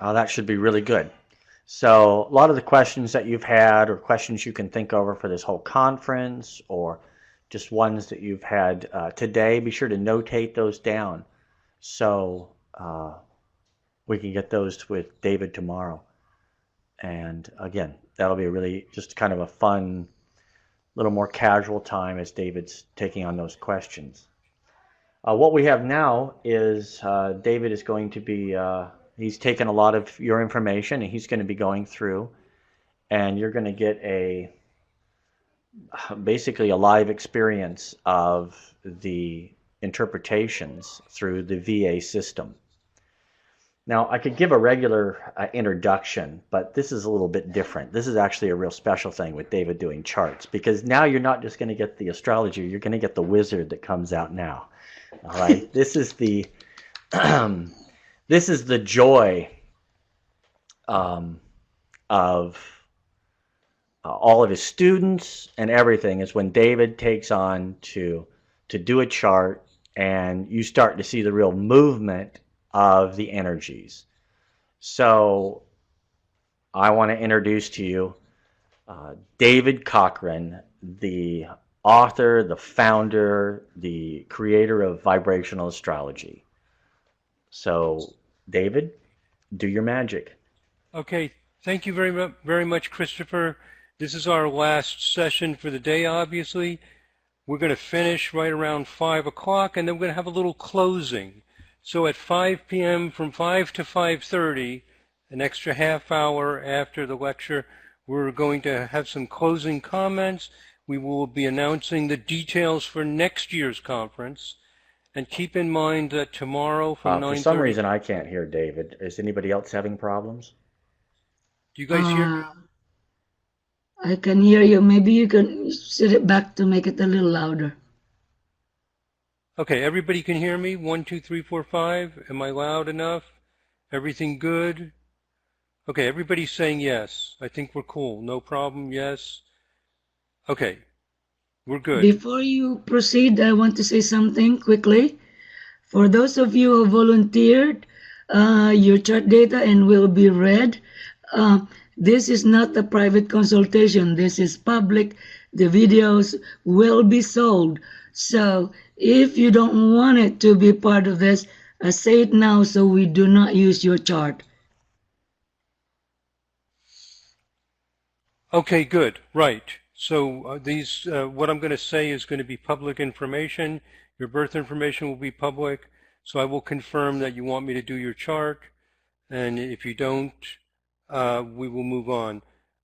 That should be really good. So a lot of the questions that you've had or questions you can think over for this whole conference or just ones that you've had today, be sure to notate those down so we can get those with David tomorrow. And again, that'll be really just kind of a fun, little more casual time as David's taking on those questions. What we have now is David is going to be, he's taken a lot of your information and he's going to be going through, and you're going to get basically a live experience of the interpretations through the VA system. Now, I could give a regular introduction, but this is a little bit different. This is actually a real special thing with David doing charts, because now you're not just going to get the astrologer, you're going to get the wizard that comes out now. All right, this is the this is the joy of all of his students and everything, is when David takes on to do a chart and you start to see the real movement of the energies. So I want to introduce to you David Cochrane, the author, the founder, the creator of Vibrational Astrology. So, David, do your magic. Okay, thank you very much, Christopher. This is our last session for the day, obviously. We're going to finish right around 5 o'clock, and then we're going to have a little closing. So at 5 p.m., from 5 to 5:30, an extra half hour after the lecture, we're going to have some closing comments. We will be announcing the details for next year's conference. And keep in mind that tomorrow from 9:30... For some reason, I can't hear David. Is anybody else having problems? Do you guys hear me? I can hear you. Maybe you can set it back to make it a little louder. Okay, everybody can hear me? 1, 2, 3, 4, 5. Am I loud enough? Everything good? Okay, everybody's saying yes. I think we're cool. No problem, yes. Okay, we're good. Before you proceed, I want to say something quickly. For those of you who volunteered your chart data and will be read, this is not a private consultation. This is public. The videos will be sold. So if you don't want it to be part of this, say it now so we do not use your chart. Okay, good. Right. So what I'm going to say is going to be public information. Your birth information will be public. So I will confirm that you want me to do your chart. And if you don't, we will move on.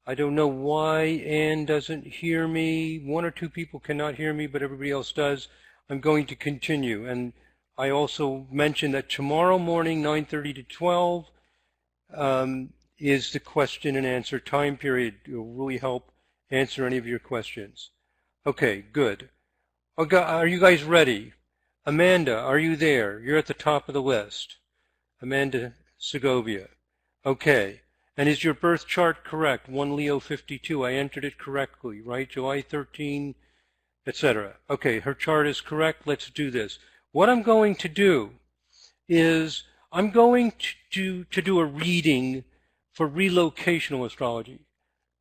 I don't know why Anne doesn't hear me. 1 or 2 people cannot hear me, but everybody else does. I'm going to continue. And I also mentioned that tomorrow morning, 9:30 to 12, is the question and answer time period. It will really help answer any of your questions. Okay, good. Are you guys ready? Amanda, are you there? You're at the top of the list. Amanda Segovia. Okay. And is your birth chart correct? 1 Leo 52. I entered it correctly, right? July 13, etc. Okay, her chart is correct. Let's do this. What I'm going to do is I'm going to do a reading for relocational astrology.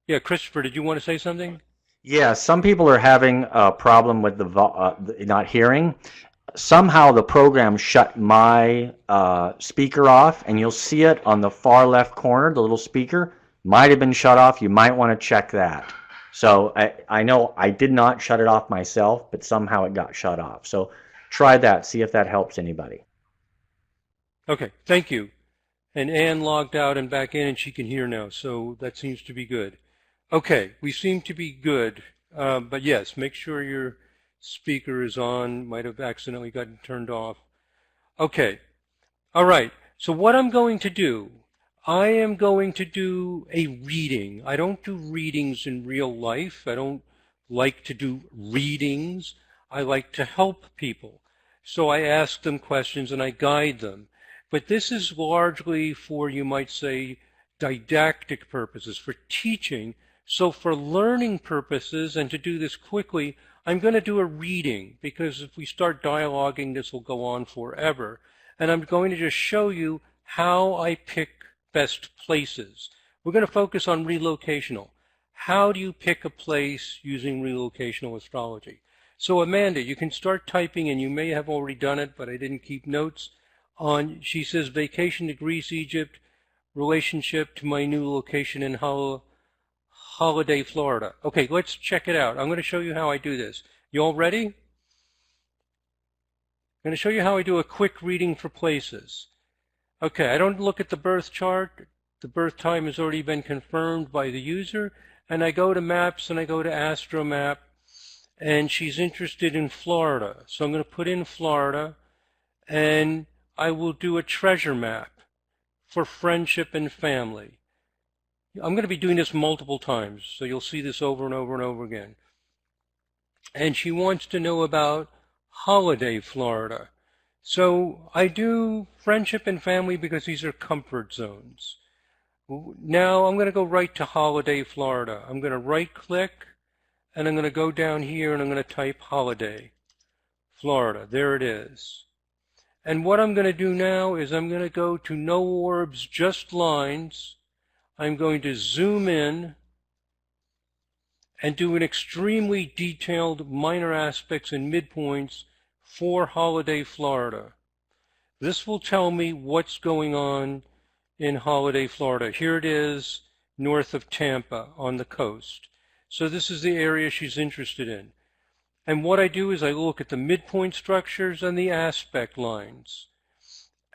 Yeah, Christopher, did you want to say something? Yeah, some people are having a problem with the not hearing. Somehow the program shut my speaker off, and you'll see it on the far left corner. The little speaker might have been shut off. You might want to check that. So I know I did not shut it off myself, but somehow it got shut off. So try that. See if that helps anybody. Okay, thank you. And Anne logged out and back in, and she can hear now, so that seems to be good. Okay, we seem to be good, but yes, make sure your speaker is on. Might have accidentally gotten turned off. Okay, all right, so what I'm going to do, I am going to do a reading. I don't do readings in real life. I don't like to do readings. I like to help people. So I ask them questions and I guide them. But this is largely for, you might say, didactic purposes, for teaching. So for learning purposes, and to do this quickly, I'm going to do a reading, because if we start dialoguing, this will go on forever. and I'm going to just show you how I pick best places. We're going to focus on relocational. How do you pick a place using relocational astrology? So Amanda, you can start typing, and you may have already done it, but I didn't keep notes on, she says, vacation to Greece, Egypt, relationship to my new location in Holiday, Florida. Okay, let's check it out. I'm going to show you how I do this. You all ready? I'm going to show you how I do a quick reading for places. Okay, I don't look at the birth chart. The birth time has already been confirmed by the user. And I go to maps and I go to AstroMap. And she's interested in Florida. So I'm going to put in Florida. And I will do a treasure map for friendship and family. I'm going to be doing this multiple times, so you'll see this over and over and over again. And she wants to know about Holiday, Florida. So I do friendship and family because these are comfort zones. Now I'm going to go right to Holiday, Florida. I'm going to right click and I'm going to go down here and I'm going to type Holiday, Florida. There it is. And what I'm going to do now is I'm going to go to no orbs, just lines. I'm going to zoom in and do an extremely detailed minor aspects and midpoints for Holiday, Florida. This will tell me what's going on in Holiday, Florida. Here it is, north of Tampa on the coast. So this is the area she's interested in. And what I do is I look at the midpoint structures and the aspect lines.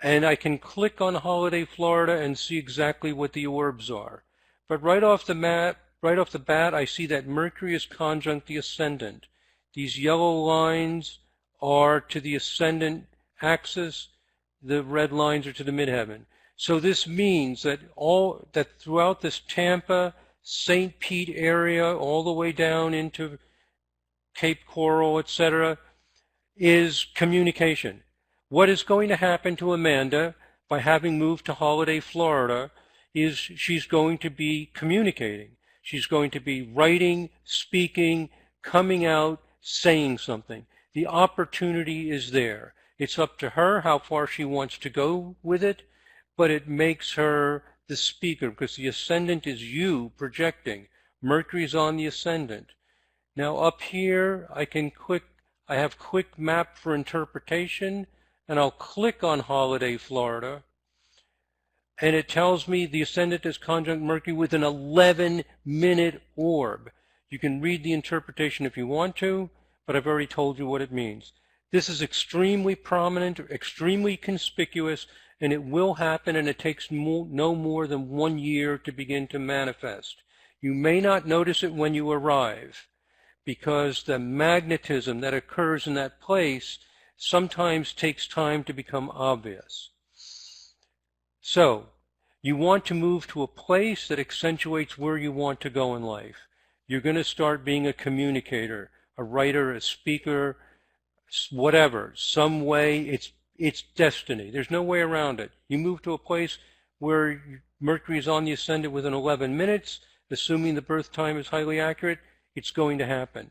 And I can click on Holiday, Florida and see exactly what the orbs are. But right off the bat, I see that Mercury is conjunct the ascendant. These yellow lines are to the ascendant axis. The red lines are to the midheaven. So this means that throughout this Tampa, St. Pete area, all the way down into Cape Coral, etc., is communication. What is going to happen to Amanda by having moved to Holiday, Florida, is she's going to be communicating. She's going to be writing, speaking, coming out, saying something. The opportunity is there. It's up to her how far she wants to go with it, but it makes her the speaker because the ascendant is you projecting. Mercury's on the ascendant. Now up here, I have quick map for interpretation, and I'll click on Holiday, Florida, and it tells me the ascendant is conjunct Mercury with an 11-minute orb. You can read the interpretation if you want to, but I've already told you what it means. This is extremely prominent, extremely conspicuous, and it will happen, and it takes no more than 1 year to begin to manifest. You may not notice it when you arrive, because the magnetism that occurs in that place sometimes takes time to become obvious. So, you want to move to a place that accentuates where you want to go in life. You're going to start being a communicator, a writer, a speaker, whatever. Some way, it's destiny. There's no way around it. You move to a place where Mercury is on the ascendant within 11 minutes, assuming the birth time is highly accurate, it's going to happen.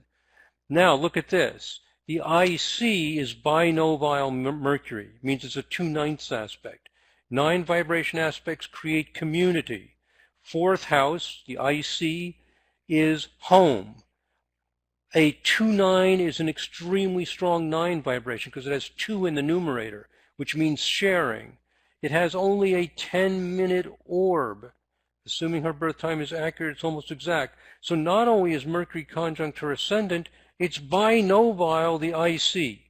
Now, look at this. The IC is binovile Mercury. It means it's a 2/9 aspect. 9 vibration aspects create community. 4th house, the IC, is home. A 2/9 is an extremely strong 9 vibration because it has 2 in the numerator, which means sharing. It has only a 10-minute orb. Assuming her birth time is accurate, it's almost exact. So not only is Mercury conjunct her ascendant, it's binovile the IC.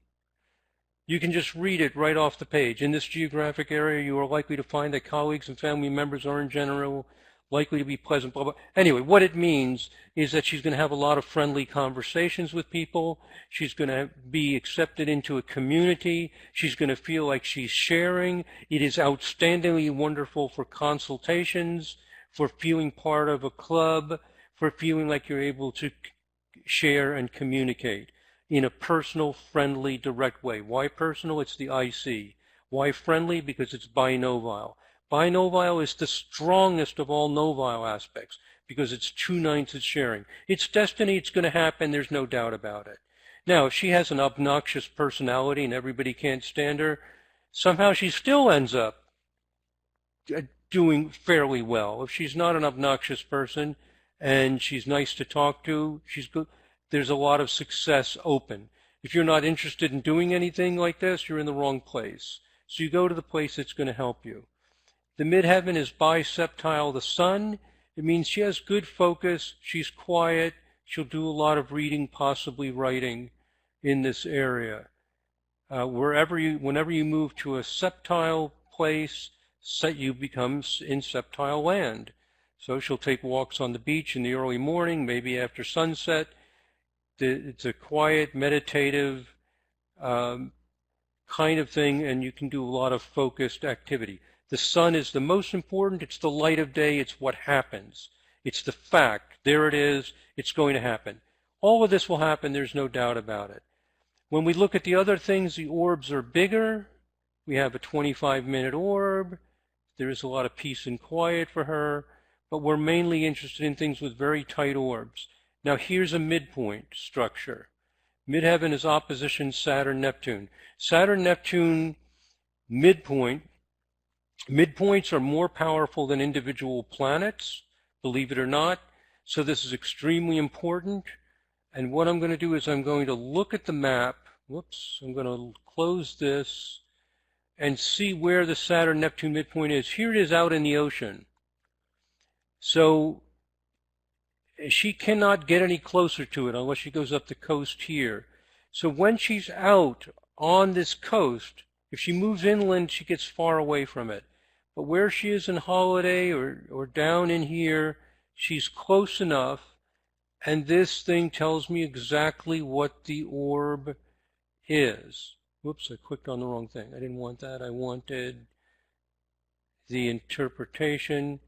You can just read it right off the page. In this geographic area, you are likely to find that colleagues and family members are in general likely to be pleasant, blah, blah. Anyway, what it means is that she's going to have a lot of friendly conversations with people. She's going to be accepted into a community. She's going to feel like she's sharing. It is outstandingly wonderful for consultations, for feeling part of a club, for feeling like you're able to share and communicate in a personal, friendly, direct way. Why personal? It's the IC. Why friendly? Because it's binovile. Binovile is the strongest of all novile aspects because it's 2/9 is sharing. It's destiny. It's going to happen. There's no doubt about it. Now, if she has an obnoxious personality and everybody can't stand her, somehow she still ends up doing fairly well. If she's not an obnoxious person and she's nice to talk to, she's good. There's a lot of success open. If you're not interested in doing anything like this, you're in the wrong place. So you go to the place that's going to help you. The midheaven is biseptile the sun. It means she has good focus. She's quiet. She'll do a lot of reading, possibly writing in this area. Whenever you move to a septile place, you become in septile land. So she'll take walks on the beach in the early morning, maybe after sunset. It's a quiet, meditative kind of thing, and you can do a lot of focused activity. The sun is the most important. It's the light of day. It's what happens. It's the fact. There it is. It's going to happen. All of this will happen. There's no doubt about it. When we look at the other things, the orbs are bigger. We have a 25-minute orb. There is a lot of peace and quiet for her, but we're mainly interested in things with very tight orbs. Now here's a midpoint structure. Midheaven is opposition Saturn-Neptune. Saturn-Neptune midpoint. Midpoints are more powerful than individual planets, believe it or not. So this is extremely important. And what I'm going to do is I'm going to look at the map. Whoops, I'm going to close this and see where the Saturn-Neptune midpoint is. Here it is out in the ocean. So she cannot get any closer to it unless she goes up the coast here. So when she's out on this coast, if she moves inland, she gets far away from it. But where she is in Holiday or down in here, she's close enough. And this thing tells me exactly what the orb is. Whoops, I clicked on the wrong thing. I didn't want that. I wanted the interpretation.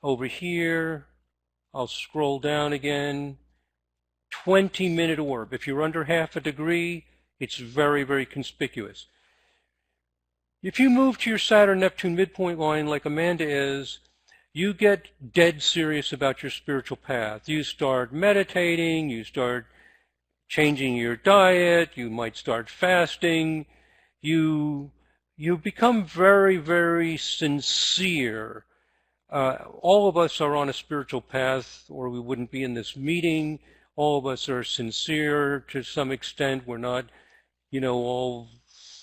Over here, I'll scroll down again. 20-minute orb. If you're under half a degree, it's very, very conspicuous. If you move to your Saturn-Neptune midpoint line like Amanda is, you get dead serious about your spiritual path. You start meditating, you start changing your diet, you might start fasting, you become very, very sincere. All of us are on a spiritual path, or we wouldn't be in this meeting. All of us are sincere to some extent. We're not, all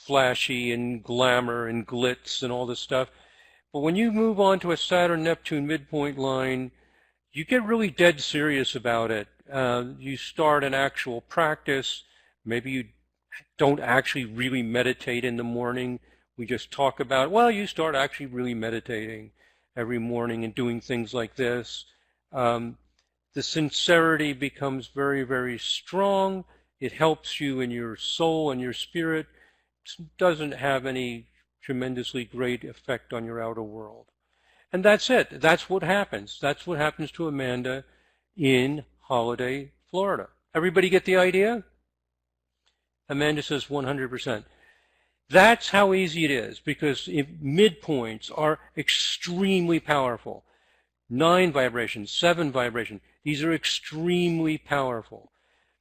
flashy and glamour and glitz and all this stuff. But when you move on to a Saturn-Neptune midpoint line, you get really dead serious about it. You start an actual practice. Maybe you don't actually really meditate in the morning. We just talk about, you start actually really meditating every morning and doing things like this. The sincerity becomes very, very strong. It helps you in your soul and your spirit. It doesn't have any tremendously great effect on your outer world. And that's it. That's what happens. That's what happens to Amanda in Holiday, Florida. Everybody get the idea? Amanda says 100%. That's how easy it is, because midpoints are extremely powerful. 9 vibrations, 7 vibrations. These are extremely powerful.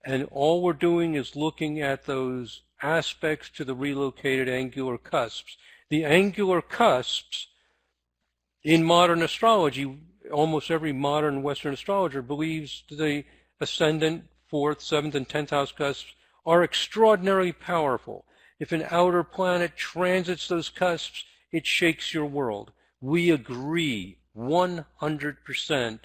And all we're doing is looking at those aspects to the relocated angular cusps. The angular cusps in modern astrology, almost every modern Western astrologer believes the ascendant, 4th, 7th, and 10th house cusps are extraordinarily powerful. If an outer planet transits those cusps, it shakes your world. We agree 100%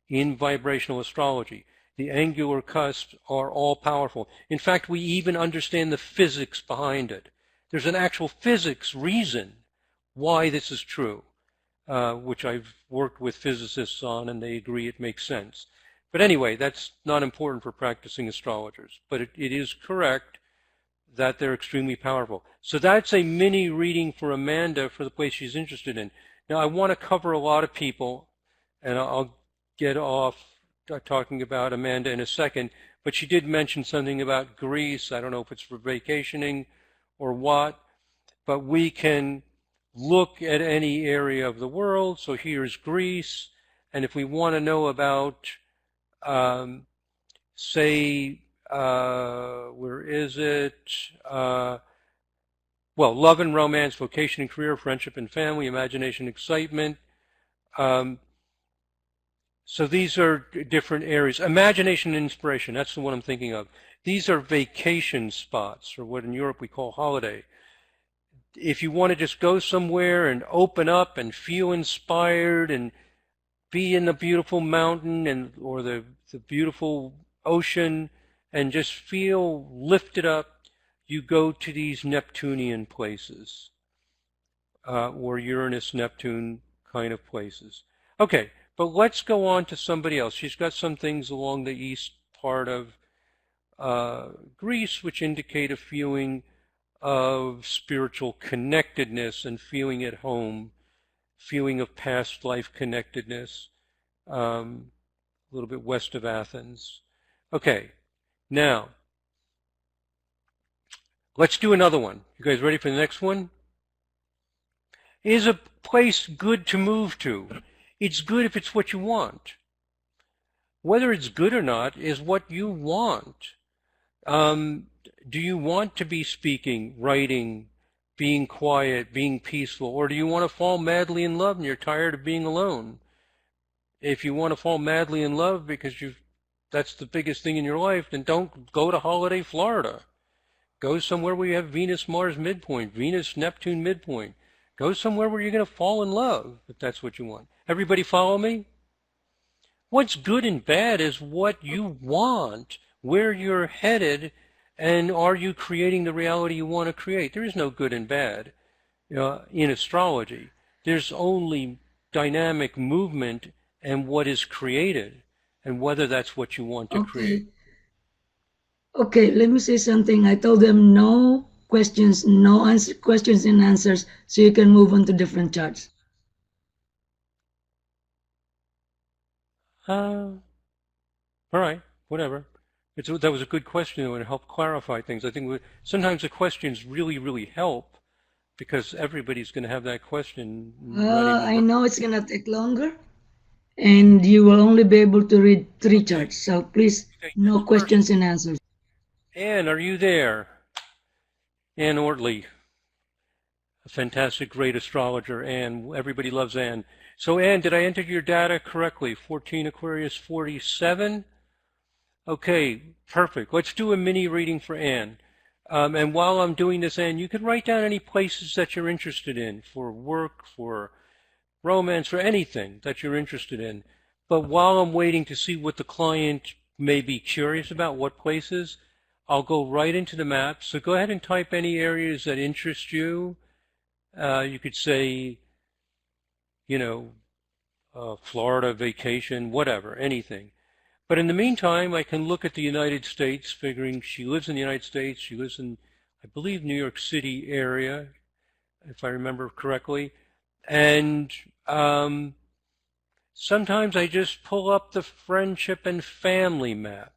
in vibrational astrology. The angular cusps are all powerful. In fact, we even understand the physics behind it. There's an actual physics reason why this is true, which I've worked with physicists on, and they agree it makes sense. But anyway, that's not important for practicing astrologers. But it is correct that they're extremely powerful. So that's a mini reading for Amanda for the place she's interested in. Now, I want to cover a lot of people, and I'll get off talking about Amanda in a second, but she did mention something about Greece. I don't know if it's for vacationing or what, but we can look at any area of the world. So here's Greece, and if we want to know about, say, where is it? well, love and romance, vocation and career, friendship and family, imagination, excitement. So these are different areas. Imagination and inspiration, that's the one I'm thinking of. These are vacation spots, or what in Europe we call holiday. If you want to just go somewhere and open up and feel inspired and be in the beautiful mountain or the beautiful ocean and just feel lifted up, you go to these Neptunian places, or Uranus, Neptune kind of places. Okay, but let's go on to somebody else. She's got some things along the east part of Greece which indicate a feeling of spiritual connectedness and feeling at home, feeling of past life connectedness, a little bit west of Athens. Okay, now, let's do another one. You guys ready for the next one? Is a place good to move to? It's good if it's what you want. Whether it's good or not is what you want. Do you want to be speaking, writing, being quiet, being peaceful, or do you want to fall madly in love and you're tired of being alone? If you want to fall madly in love because that's the biggest thing in your life, then don't go to holiday Florida. Go somewhere where you have Venus-Mars midpoint, Venus-Neptune midpoint. Go somewhere where you're going to fall in love, if that's what you want. Everybody follow me? What's good and bad is what you want, where you're headed, and are you creating the reality you want to create? There is no good and bad in astrology. There's only dynamic movement and what is created, and whether that's what you want to create. Okay, let me say something. I told them no questions, no questions and answers, so you can move on to different charts. All right, whatever. That was a good question, though, and it helped clarify things. I think sometimes the questions really, really help because everybody's going to have that question. I know it's going to take longer, and you will only be able to read 3 charts. So please, no questions and answers. Anne, are you there? Anne Ortley, a fantastic, great astrologer. Anne, everybody loves Anne. So Anne, did I enter your data correctly? 14 Aquarius 47? Okay, perfect. Let's do a mini reading for Anne. And while I'm doing this, Anne, you can write down any places that you're interested in for work, for romance, for anything that you're interested in. But while I'm waiting to see what the client may be curious about, what places, I'll go right into the map. So go ahead and type any areas that interest you. You could say, Florida vacation, whatever, anything. But in the meantime, I can look at the United States, figuring she lives in the United States. She lives in, I believe, New York City area, if I remember correctly. And sometimes I just pull up the friendship and family map.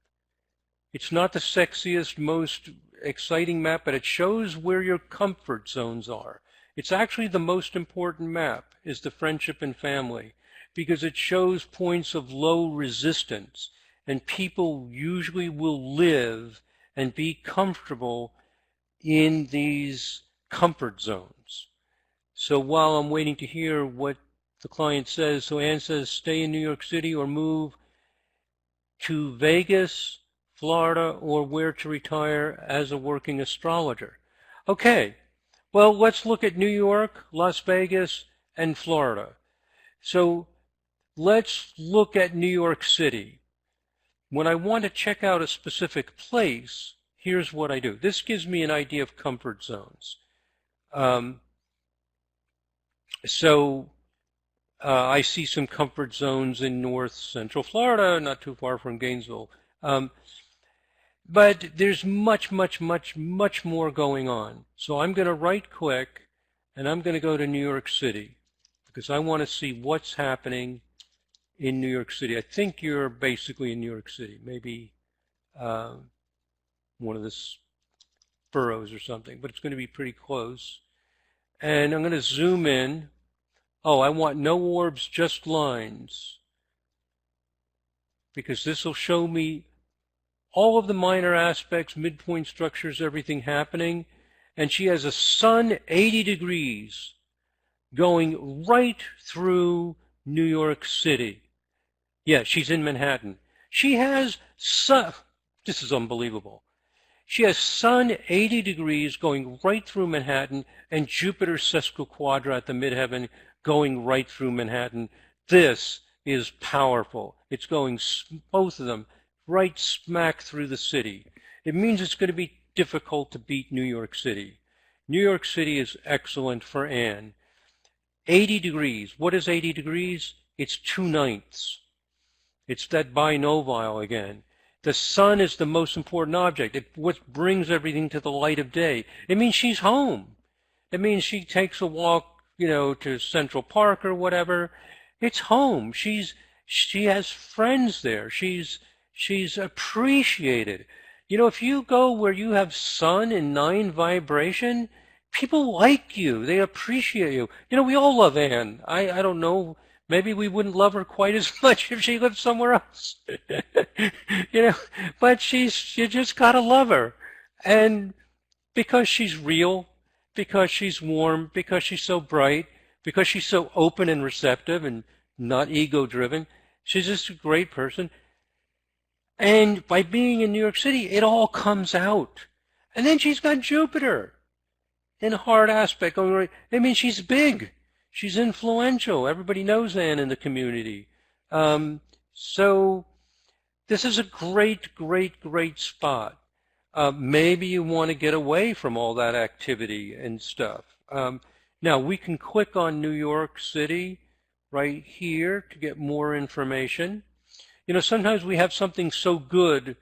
It's not the sexiest, most exciting map, but it shows where your comfort zones are. It's actually the most important map, is the friendship and family, because it shows points of low resistance, and people usually will live and be comfortable in these comfort zones. So while I'm waiting to hear what the client says, so Anne says, stay in New York City or move to Vegas, Florida, or where to retire as a working astrologer. Okay, well, let's look at New York, Las Vegas, and Florida. So let's look at New York City. When I want to check out a specific place, here's what I do. This gives me an idea of comfort zones. I see some comfort zones in north central Florida, not too far from Gainesville. But there's much, much, much, much more going on. So I'm going to right-click, and I'm going to go to New York City, because I want to see what's happening in New York City. I think you're basically in New York City, maybe one of the boroughs or something, but it's going to be pretty close. And I'm going to zoom in. Oh, I want no orbs, just lines, because this will show me all of the minor aspects, midpoint structures, everything happening. and she has a sun 80 degrees going right through New York City. Yeah, she's in Manhattan. She has sun, this is unbelievable. She has sun 80 degrees going right through Manhattan and Jupiter sesquiquadrat the midheaven going right through Manhattan. This is powerful. It's going, both of them, right smack through the city. It means it's going to be difficult to beat New York City. New York City is excellent for Anne. 80 degrees. What is 80 degrees? It's 2/9. It's that binovile again. The sun is the most important object. It's what brings everything to the light of day. It means she's home. It means she takes a walk, to Central Park or whatever. It's home. She has friends there. She's appreciated. If you go where you have sun in 9 vibration, people like you. They appreciate you. We all love Anne. I don't know. Maybe we wouldn't love her quite as much if she lived somewhere else. But you just gotta love her. And because she's real, because she's warm, because she's so bright, because she's so open and receptive and not ego-driven, she's just a great person. And by being in New York City, it all comes out. And then she's got Jupiter in a hard aspect. I mean, she's big. She's influential. Everybody knows Anne in the community. So this is a great, great, great spot. Maybe you want to get away from all that activity and stuff. Now, we can click on New York City right here to get more information. Sometimes we have something so good,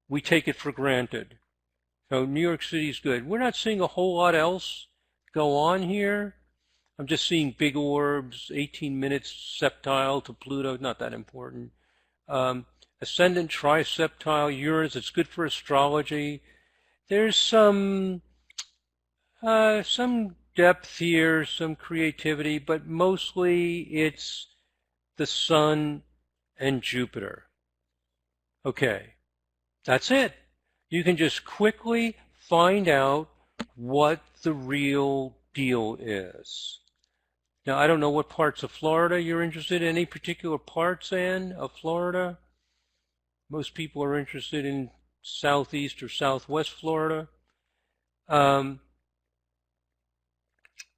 we take it for granted. So New York City's good. We're not seeing a whole lot else go on here. I'm just seeing big orbs, 18 minutes septile to Pluto, not that important. Ascendant triseptile Uranus, it's good for astrology. There's some depth here, some creativity, but mostly it's the Sun and Jupiter. Okay, that's it. You can just quickly find out what the real deal is. Now, I don't know what parts of Florida you're interested in. Any particular parts, Anne, of Florida? Most people are interested in southeast or southwest Florida. But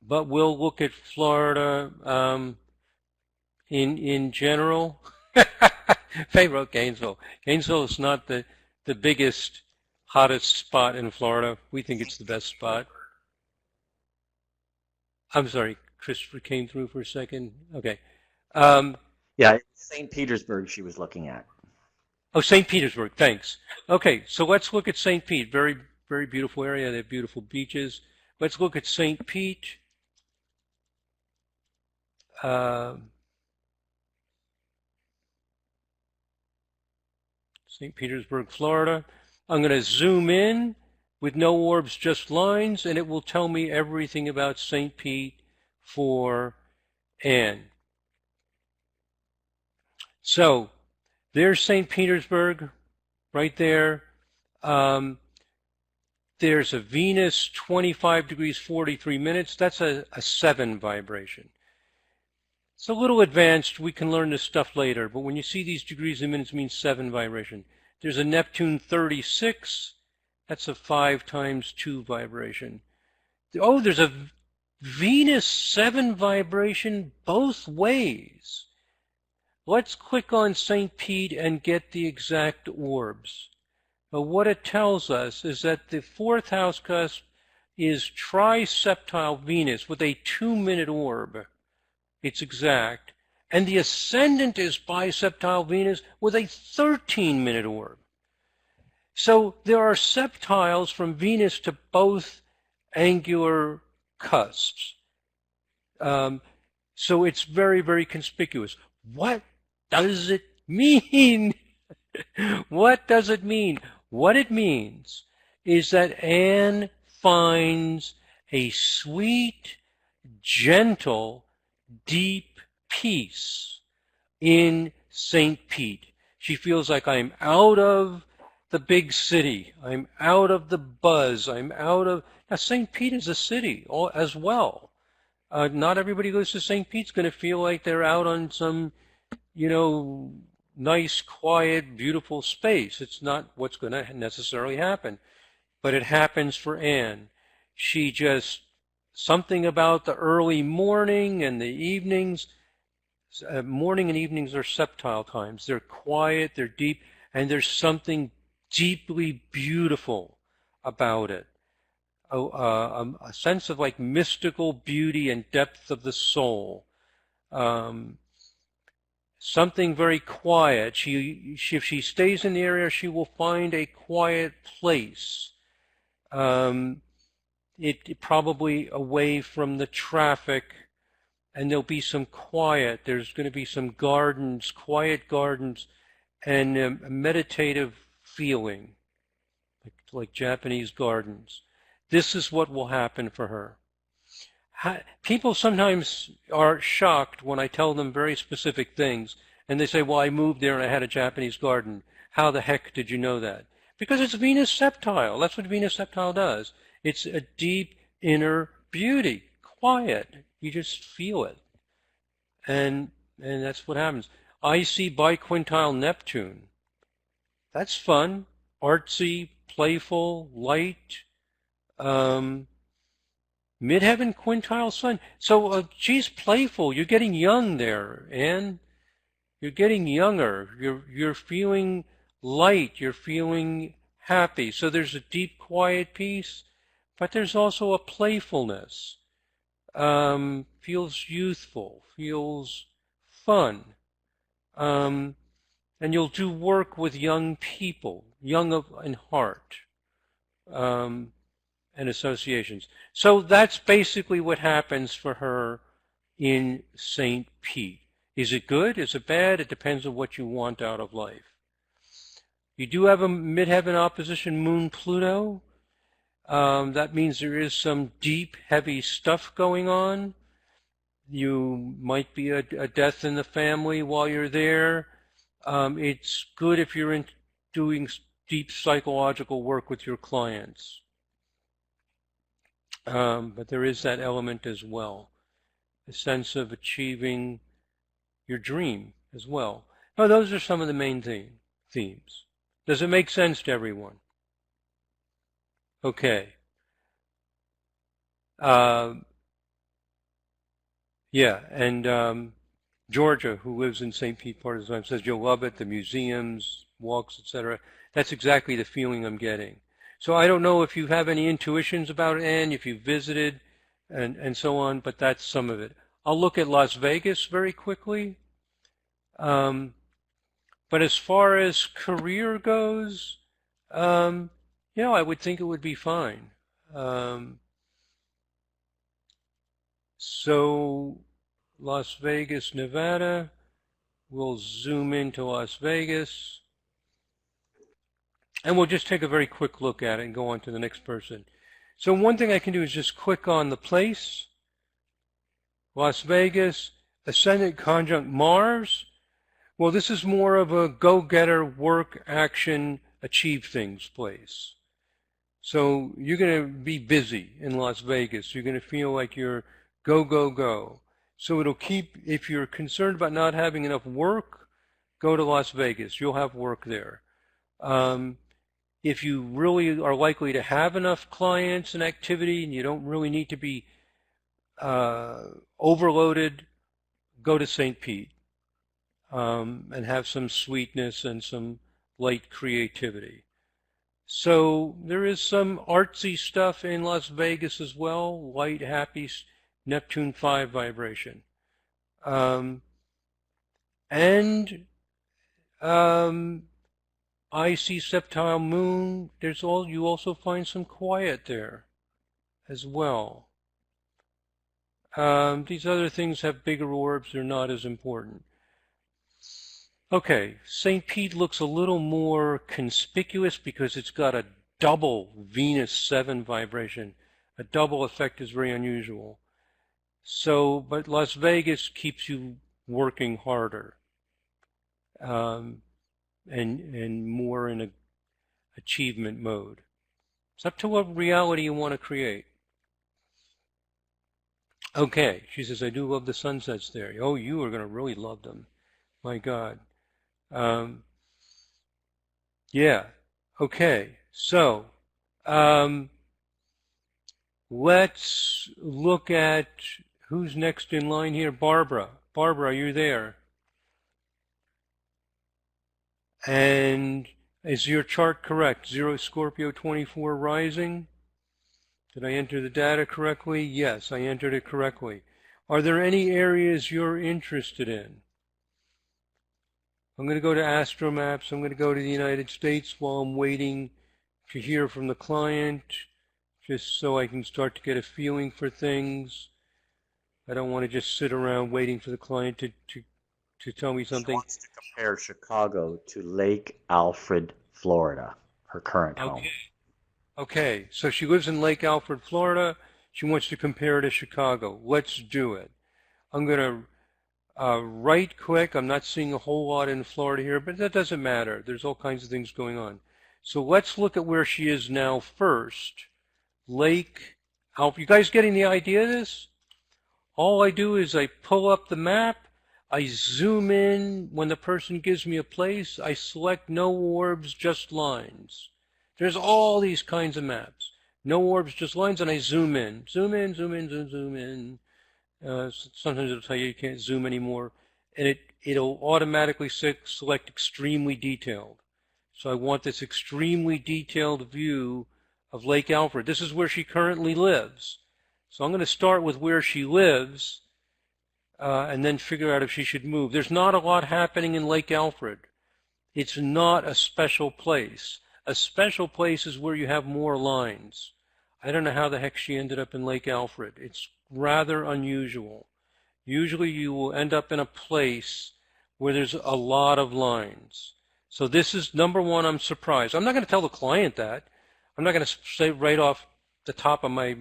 we'll look at Florida in general. Faye wrote Gainesville. Gainesville is not the biggest, hottest spot in Florida. We think it's the best spot. I'm sorry, Christopher came through for a second. Okay. Yeah, St. Petersburg she was looking at. Oh, St. Petersburg, thanks. Okay, so let's look at St. Pete. Very, very beautiful area. They have beautiful beaches. Let's look at St. Pete. St. Petersburg, Florida. I'm going to zoom in with no orbs, just lines, and it will tell me everything about St. Pete for Anne. So there's St. Petersburg right there. There's a Venus 25 degrees 43 minutes. That's a 7 vibration. It's a little advanced. We can learn this stuff later. But when you see these degrees and minutes, it means 7 vibration. There's a Neptune 36. That's a 5 times 2 vibration. Oh, there's a Venus 7 vibration both ways. Let's click on St. Pete and get the exact orbs. But what it tells us is that the 4th house cusp is triseptile Venus with a 2-minute orb. It's exact. And the ascendant is biseptile Venus with a 13-minute orb. So there are septiles from Venus to both angular cusps. So it's very, very conspicuous. What does it mean? What does it mean? What it means is that Anne finds a sweet, gentle, deep peace in St. Pete. She feels like I'm out of the big city. I'm out of the buzz. I'm out of... Now, St. Pete is a city as well. Not everybody who goes to St. Pete's going to feel like they're out on some, nice, quiet, beautiful space. It's not what's going to necessarily happen. But it happens for Anne. Something about the early morning and the evenings. Morning and evenings are septile times. They're quiet, they're deep, and there's something deeply beautiful about it. A sense of like mystical beauty and depth of the soul. Something very quiet. If she stays in the area, she will find a quiet place. It probably away from the traffic, and there'll be some quiet. There's going to be some gardens, quiet gardens, and a meditative feeling, like Japanese gardens. This is what will happen for her. People sometimes are shocked when I tell them very specific things, and they say, well, I moved there and I had a Japanese garden. How the heck did you know that? Because it's Venus septile. That's what Venus septile does. It's a deep inner beauty, quiet. You just feel it. And that's what happens. I see biquintile Neptune. That's fun, artsy, playful, light. Midheaven quintile Sun. So she's playful. You're getting young there, Anne. You're getting younger. You're feeling light. You're feeling happy. So there's a deep, quiet peace, but there's also a playfulness. Feels youthful. Feels fun. And you'll do work with young people, young in heart. And associations. So that's basically what happens for her in St. Pete. Is it good? Is it bad? It depends on what you want out of life. You do have a midheaven opposition Moon-Pluto. That means there is some deep, heavy stuff going on. You might be a death in the family while you're there. It's good if you're doing deep psychological work with your clients. But there is that element as well, a sense of achieving your dream as well. Now, those are some of the main themes. Does it make sense to everyone? Okay. Yeah, and Georgia, who lives in St. Pete part of the time, says you'll love it, the museums, walks, etc. That's exactly the feeling I'm getting. So I don't know if you have any intuitions about it, Anne, if you visited and so on, but that's some of it. I'll look at Las Vegas very quickly. But as far as career goes, I would think it would be fine. So Las Vegas, Nevada, we'll zoom into Las Vegas. And we'll just take a very quick look at it and go on to the next person. So one thing I can do is just click on the place. Las Vegas, ascendant conjunct Mars. Well, this is more of a go-getter, work, action, achieve things place. So you're going to be busy in Las Vegas. You're going to feel like you're go, go, go. So it'll keep, if you're concerned about not having enough work, go to Las Vegas. You'll have work there. If you really are likely to have enough clients and activity and you don't really need to be overloaded, go to St. Pete and have some sweetness and some light creativity. So there is some artsy stuff in Las Vegas as well, light, happy, Neptune 5 vibration. I see septile moon. You also find some quiet there as well. These other things have bigger orbs. They're not as important. Okay, St. Pete looks a little more conspicuous because it's got a double Venus 7 vibration. A double effect is very unusual. So, but Las Vegas keeps you working harder. And more in achievement mode. It's up to what reality you want to create. Okay, she says, I do love the sunsets there. Oh, you are going to really love them. My God. Yeah. Okay. So, let's look at who's next in line here. Barbara. Barbara, are you there? And is your chart correct? 0 Scorpio 24 rising? Did I enter the data correctly? Yes, I entered it correctly. Are there any areas you're interested in? I'm going to go to Astromaps. I'm going to go to the United States while I'm waiting to hear from the client, just so I can start to get a feeling for things. I don't want to just sit around waiting for the client to tell me something. She wants to compare Chicago to Lake Alfred, Florida, her current home. Okay, so she lives in Lake Alfred, Florida. She wants to compare to Chicago. Let's do it. I'm going to right quick. I'm not seeing a whole lot in Florida here, but that doesn't matter. There's all kinds of things going on. So let's look at where she is now first. Lake Alfred. You guys getting the idea of this? All I do is I pull up the map. I zoom in when the person gives me a place. I select no orbs, just lines. There's all these kinds of maps. No orbs, just lines, and I zoom in. Zoom in, zoom in, zoom in. Sometimes it'll tell you can't zoom anymore. And it'll automatically select extremely detailed. So I want this extremely detailed view of Lake Alfred. This is where she currently lives. So I'm going to start with where she lives and then figure out if she should move. There's not a lot happening in Lake Alfred. It's not a special place. A special place is where you have more lines. I don't know how the heck she ended up in Lake Alfred. It's rather unusual. Usually you will end up in a place where there's a lot of lines. So this is number one, I'm surprised. I'm not going to tell the client that. I'm not going to say right off the top of my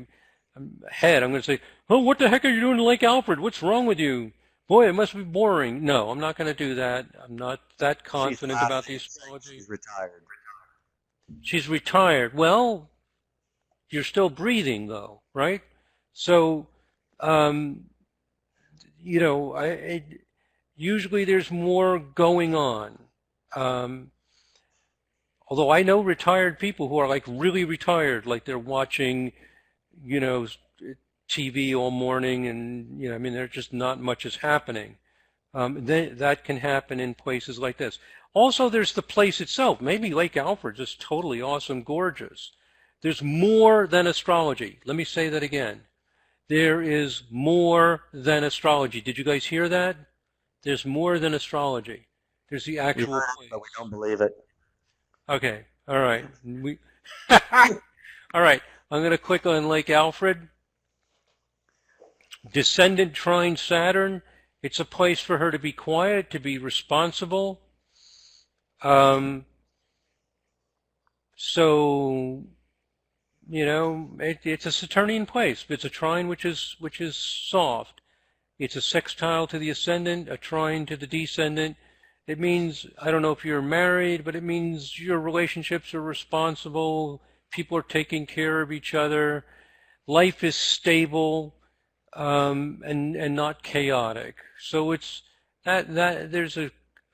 head, I'm going to say, oh, what the heck are you doing in Lake Alfred? What's wrong with you? Boy, it must be boring. No, I'm not going to do that. I'm not that confident about the astrology. She's retired. She's retired. Well, you're still breathing, though, right? So, usually there's more going on. Although I know retired people who are like really retired, like they're watching, TV all morning, and there's just not much is happening. That can happen in places like this. Also, there's the place itself. Maybe Lake Alfred is totally awesome, gorgeous. There's more than astrology. Let me say that again. There is more than astrology. Did you guys hear that? There's more than astrology. There's the actual place. But we don't believe it. Okay. All right. All right. I'm going to click on Lake Alfred. Descendant trine Saturn. It's a place for her to be quiet, to be responsible. It's a Saturnian place. It's a trine which is soft. It's a sextile to the ascendant, a trine to the descendant. It means, I don't know if you're married, but it means your relationships are responsible. People are taking care of each other. Life is stable, and not chaotic. So it's that there's a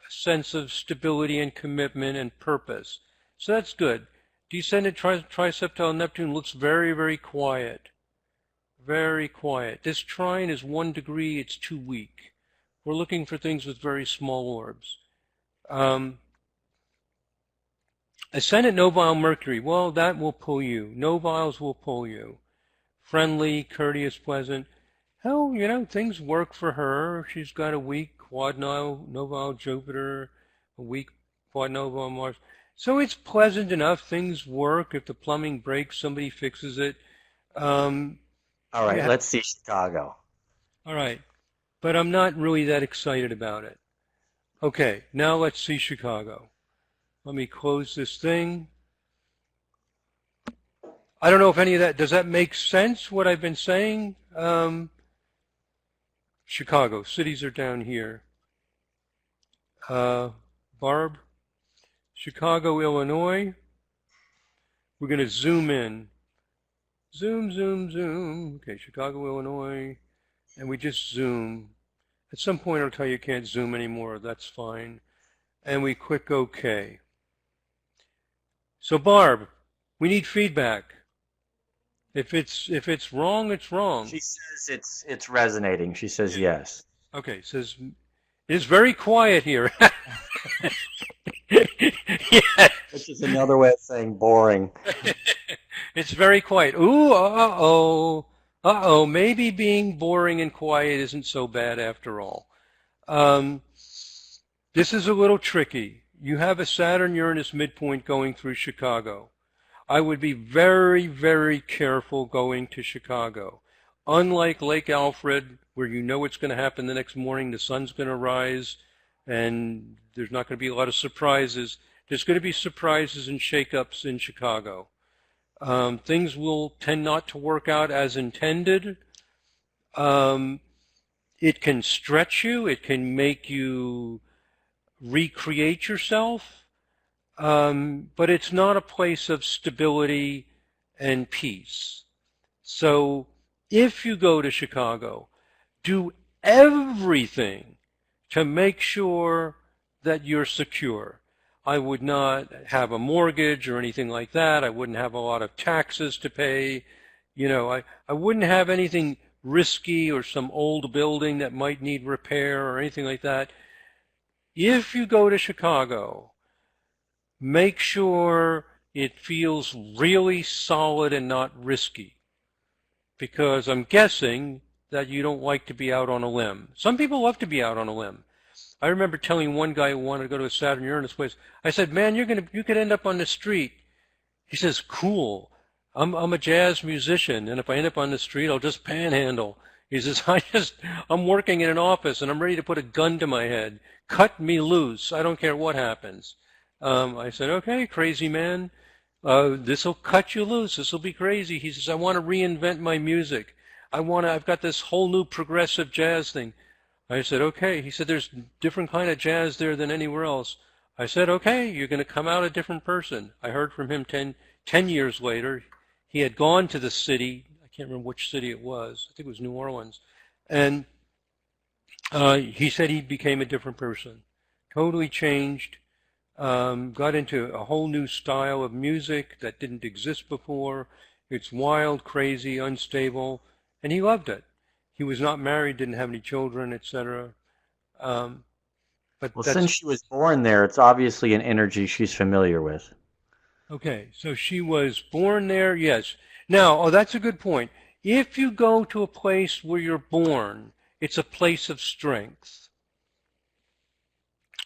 sense of stability and commitment and purpose. So that's good. Descendant triseptile Neptune looks very, very quiet. Very quiet. This trine is 1 degree. It's too weak. We're looking for things with very small orbs. Ascendant novile Mercury. Well, that will pull you. Noviles will pull you. Friendly, courteous, pleasant. Hell, things work for her. She's got a weak quad novile Jupiter, a weak quad novile Mars. So it's pleasant enough. Things work. If the plumbing breaks, somebody fixes it. All right, let's see Chicago. All right. But I'm not really that excited about it. Okay, now let's see Chicago. Let me close this thing. I don't know if any of that, does that make sense, what I've been saying? Chicago, cities are down here. Barb, Chicago, Illinois. We're going to zoom in. Zoom, zoom, zoom. Okay, Chicago, Illinois. And we just zoom. At some point it'll tell you can't zoom anymore. That's fine. And we click OK. So Barb, we need feedback. If it's wrong, it's wrong. She says it's resonating. She says yes. Okay, says it's very quiet here. Yeah. Which is another way of saying boring. It's very quiet. Ooh, uh-oh. Uh-oh, maybe being boring and quiet isn't so bad after all. This is a little tricky. You have a Saturn-Uranus midpoint going through Chicago. I would be very, very careful going to Chicago. Unlike Lake Alfred, where you know what's going to happen the next morning, the sun's going to rise, and there's not going to be a lot of surprises. There's going to be surprises and shakeups in Chicago. Things will tend not to work out as intended. It can stretch you. It can make you recreate yourself. But it's not a place of stability and peace. So if you go to Chicago, do everything to make sure that you're secure. I would not have a mortgage or anything like that. I wouldn't have a lot of taxes to pay. You know, I wouldn't have anything risky or some old building that might need repair or anything like that. If you go to Chicago, make sure it feels really solid and not risky, because I'm guessing that you don't like to be out on a limb. Some people love to be out on a limb. I remember telling one guy who wanted to go to a Saturn-Uranus place, I said, man, you could end up on the street. He says, cool. I'm a jazz musician, and if I end up on the street, I'll just panhandle. He says, I'm working in an office, and I'm ready to put a gun to my head. Cut me loose. I don't care what happens. I said, okay, crazy man. This'll cut you loose. This'll be crazy. He says, I want to reinvent my music. I've got this whole new progressive jazz thing. I said, okay. He said, there's different kind of jazz there than anywhere else. I said, okay, you're going to come out a different person. I heard from him 10 years later. He had gone to the city. I can't remember which city it was. I think it was New Orleans. And he said he became a different person. Totally changed. Got into a whole new style of music that didn't exist before. It's wild, crazy, unstable, and he loved it. He was not married, didn't have any children, etc. But well, since she was born there, it's obviously an energy she's familiar with. Okay, so she was born there, yes. Now, that's a good point. If you go to a place where you're born, it's a place of strength.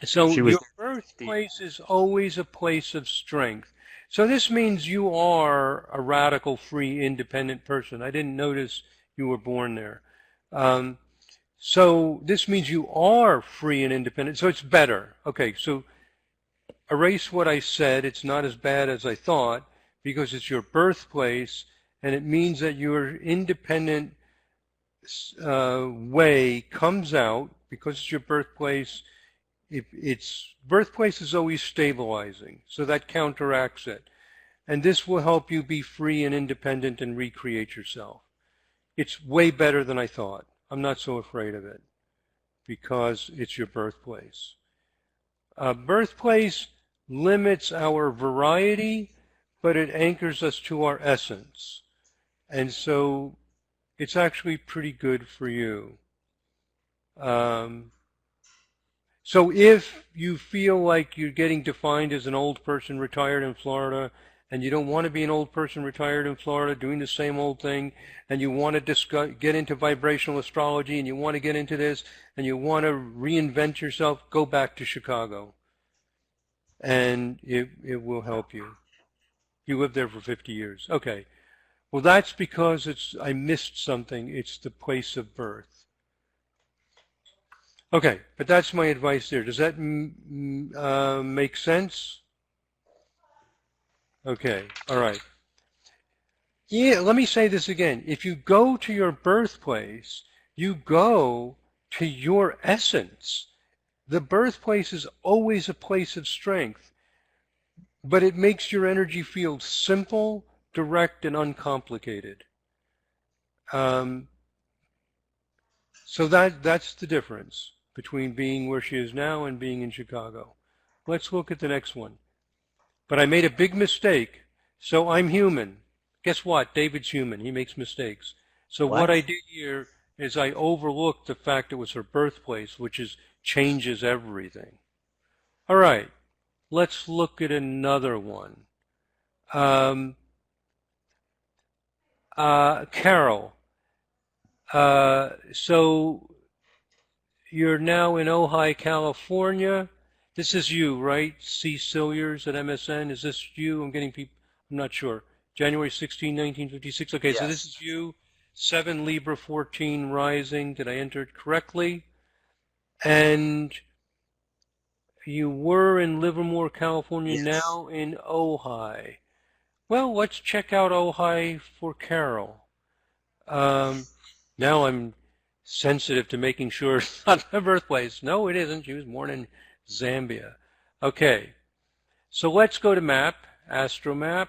So your birthplace is always a place of strength. So this means you are a radical, free, independent person. I didn't notice you were born there. So this means you are free and independent. So it's better. Okay, so erase what I said. It's not as bad as I thought, because it's your birthplace, and it means that your independent way comes out because it's your birthplace. Its birthplace is always stabilizing, so that counteracts it. And this will help you be free and independent and recreate yourself. It's way better than I thought. I'm not so afraid of it because it's your birthplace. Birthplace limits our variety, but it anchors us to our essence. And so it's actually pretty good for you. So if you feel like you're getting defined as an old person retired in Florida, and you don't want to be an old person retired in Florida doing the same old thing, and you want to get into vibrational astrology, and you want to get into this, and you want to reinvent yourself, go back to Chicago. And it will help you. You lived there for 50 years. Okay. Well, that's because I missed something. It's the place of birth. Okay, but that's my advice there. Does that make sense? Okay, all right. Yeah, let me say this again. If you go to your birthplace, you go to your essence. The birthplace is always a place of strength. but it makes your energy field simple, direct, and uncomplicated. So that's the difference between being where she is now and being in Chicago. Let's look at the next one. But I made a big mistake, so I'm human. Guess what? David's human. He makes mistakes. So what I did here is I overlooked the fact it was her birthplace, which changes everything. All right, let's look at another one. Carol. So you're now in Ojai, California. This is you, right? C. Cilliers at MSN. Is this you? I'm getting people. I'm not sure. January 16, 1956. Okay, yes. So this is you. 7 Libra 14 rising. Did I enter it correctly? And you were in Livermore, California, yes. Now in Ojai. Well, let's check out Ojai for Carol. Now I'm sensitive to making sure it's not her birthplace. No, it isn't. She was born in Zambia. Okay, so let's go to map, astromap.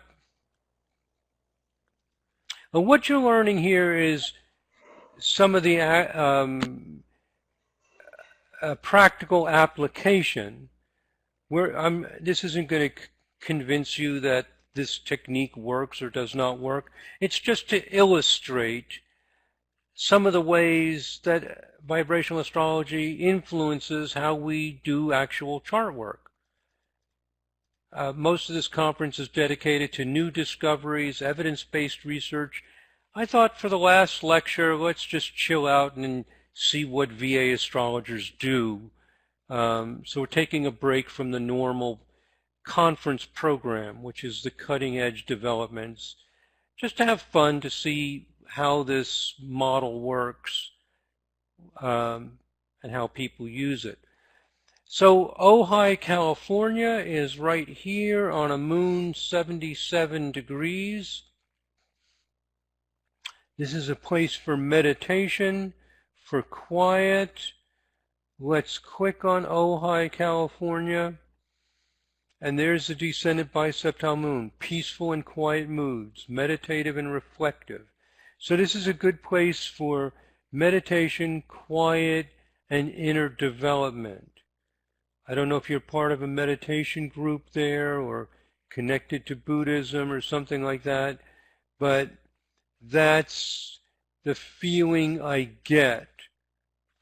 Well, what you're learning here is some of the practical application. This isn't going to convince you that this technique works or does not work. It's just to illustrate some of the ways that vibrational astrology influences how we do actual chart work. Most of this conference is dedicated to new discoveries, evidence-based research. I thought for the last lecture, let's just chill out and see what VA astrologers do. So we're taking a break from the normal conference program, which is the cutting-edge developments, just to have fun to see how this model works and how people use it. So Ojai, California is right here on a moon 77 degrees. This is a place for meditation, for quiet. Let's click on Ojai, California. And there's the descendant biseptile moon, peaceful and quiet moods, meditative and reflective. So this is a good place for meditation, quiet, and inner development. I don't know if you're part of a meditation group there or connected to Buddhism or something like that, but that's the feeling I get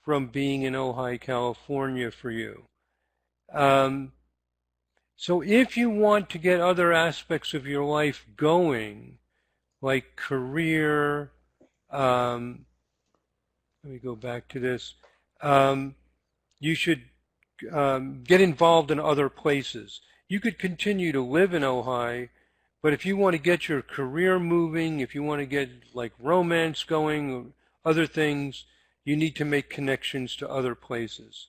from being in Ojai, California for you. So if you want to get other aspects of your life going, like career, let me go back to this, you should get involved in other places. You could continue to live in Ojai, but if you want to get your career moving, if you want to get like romance going, or other things, you need to make connections to other places.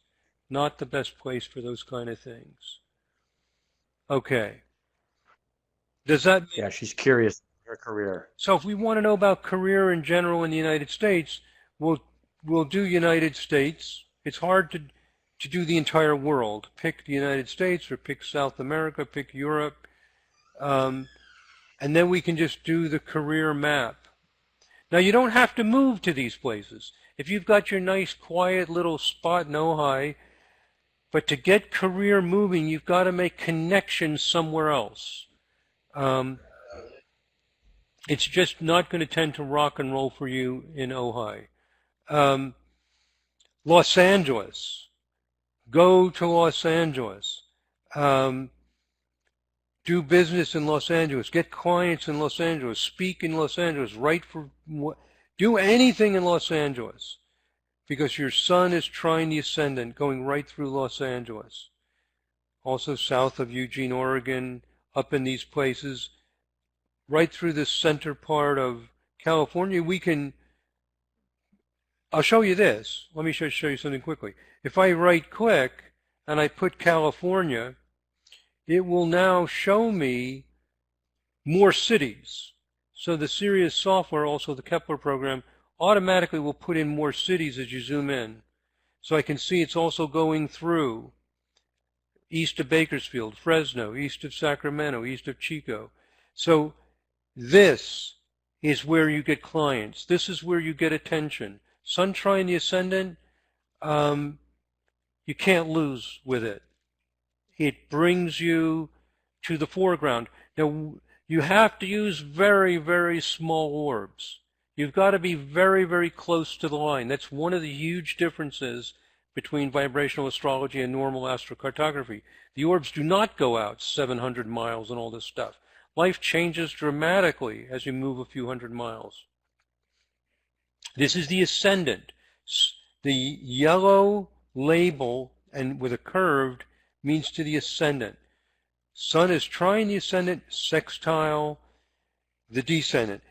Not the best place for those kind of things. Okay. Does that mean... Yeah, she's curious about her career. So if we want to know about career in general in the United States, we'll do United States. It's hard to do the entire world. Pick the United States or pick South America, pick Europe. And then we can just do the career map. Now, you don't have to move to these places. If you've got your nice, quiet little spot in Ojai, but to get career moving, you've got to make connections somewhere else. It's just not going to tend to rock and roll for you in Ojai. Los Angeles. Go to Los Angeles. Do business in Los Angeles. Get clients in Los Angeles. Speak in Los Angeles. Do anything in Los Angeles. Because your sun is trine the ascendant, going right through Los Angeles. Also south of Eugene, Oregon, up in these places, right through the center part of California. I'll show you this. Let me show you something quickly. If I right-click and I put California, it will now show me more cities. So the Sirius software, also the Kepler program, automatically will put in more cities as you zoom in. So I can see it's also going through east of Bakersfield, Fresno, east of Sacramento, east of Chico. So this is where you get clients. This is where you get attention. Sun trine the ascendant, you can't lose with it. It brings you to the foreground. Now, you have to use very, very small orbs. You've got to be very, very close to the line. That's one of the huge differences between vibrational astrology and normal astrocartography. The orbs do not go out 700 miles and all this stuff. Life changes dramatically as you move a few hundred miles. This is the ascendant. The yellow label and with a curved means to the ascendant. Sun is trine the ascendant, sextile the descendant.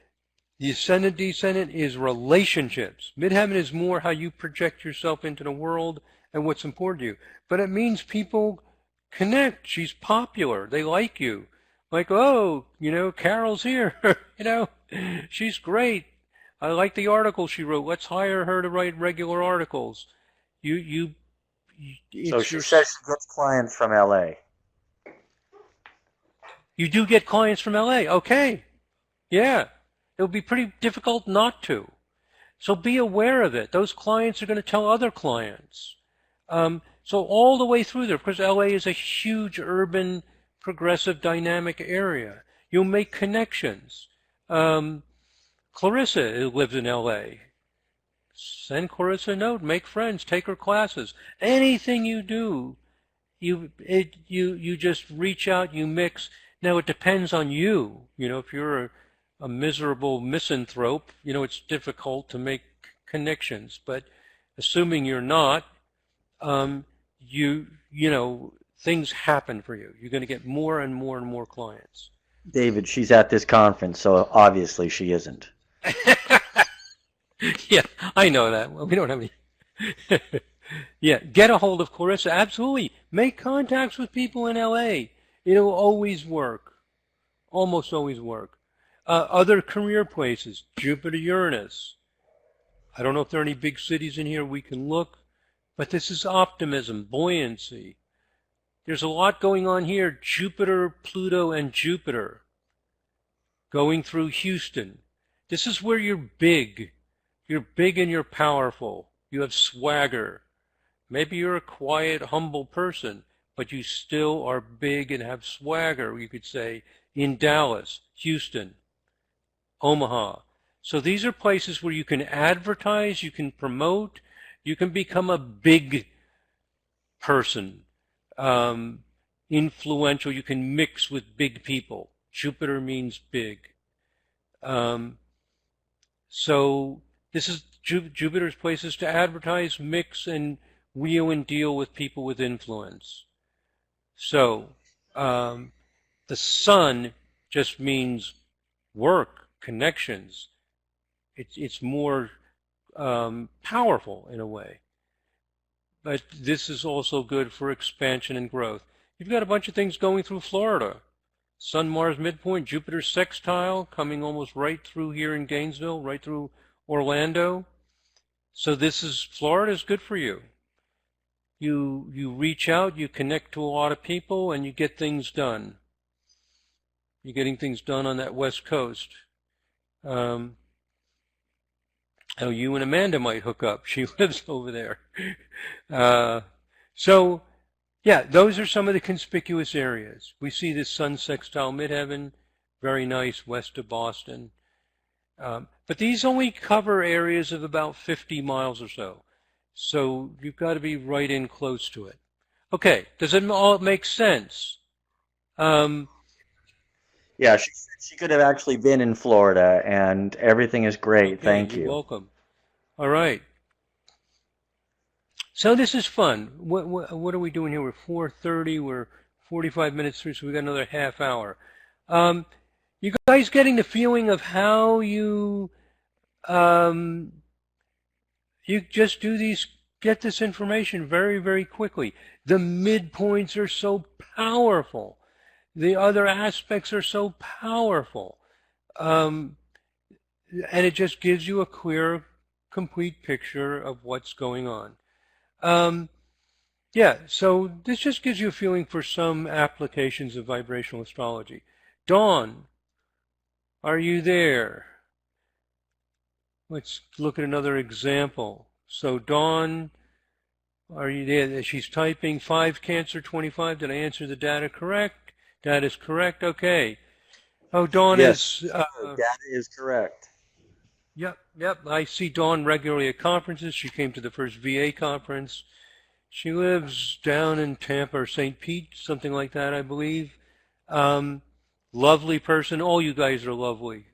The ascendant-descendant is relationships. Midheaven is more how you project yourself into the world and what's important to you. But it means people connect. She's popular. They like you. Like, oh, Carol's here. She's great. I like the article she wrote. Let's hire her to write regular articles. So she says she gets clients from LA. You do get clients from LA. Okay. Yeah. It would be pretty difficult not to. So be aware of it. Those clients are going to tell other clients. So all the way through there, because LA is a huge urban, progressive, dynamic area. You'll make connections. Clarissa lives in LA. Send Clarissa a note, make friends, take her classes. Anything you do, you just reach out, you mix. Now it depends on you. If you're a miserable misanthrope, it's difficult to make connections. But assuming you're not, things happen for you. You're going to get more and more and more clients. David, she's at this conference, so obviously she isn't. Yeah, I know that. Well, we don't have any. Yeah, get a hold of Clarissa. Absolutely. Make contacts with people in LA. It'll always work. Almost always work. Other career places, Jupiter, Uranus. I don't know if there are any big cities in here we can look, but this is optimism, buoyancy. There's a lot going on here. Jupiter, Pluto, and Jupiter going through Houston. This is where you're big. You're big and you're powerful. You have swagger. Maybe you're a quiet, humble person, but you still are big and have swagger, you could say, in Dallas, Houston, Omaha. So these are places where you can advertise, you can promote, you can become a big person, influential, you can mix with big people. Jupiter means big. So this is Jupiter's places to advertise, mix, and wheel and deal with people with influence. So the sun just means work, connections. It's more powerful in a way. But this is also good for expansion and growth. You've got a bunch of things going through Florida. Sun, Mars, midpoint, Jupiter sextile coming almost right through here in Gainesville, right through Orlando. So Florida is good for you. You reach out, you connect to a lot of people, and you get things done. You're getting things done on that West Coast. You and Amanda might hook up. She lives over there. So, yeah, those are some of the conspicuous areas. We see this sun sextile midheaven, very nice, west of Boston. But these only cover areas of about 50 miles or so. So you've got to be right in close to it. Okay, does it all make sense? Yeah, she said she could have actually been in Florida, and everything is great. Okay, Thank you're you. welcome. All right. So this is fun. What are we doing here? We're 4:30. We're 45 minutes through, so we got another half hour. You guys getting the feeling of how you just get this information very, very quickly. The midpoints are so powerful. The other aspects are so powerful. And it just gives you a clear, complete picture of what's going on. Yeah, so this just gives you a feeling for some applications of vibrational astrology. Dawn, are you there? Let's look at another example. So Dawn, are you there? She's typing 5 Cancer 25. Did I answer the data correct? That is correct. Okay. Oh, Dawn Yes, is, data is correct. yep, yep. I see Dawn regularly at conferences. She came to the first VA conference. She lives down in Tampa or St. Pete, something like that, I believe. Um, Lovely person. All you guys are lovely.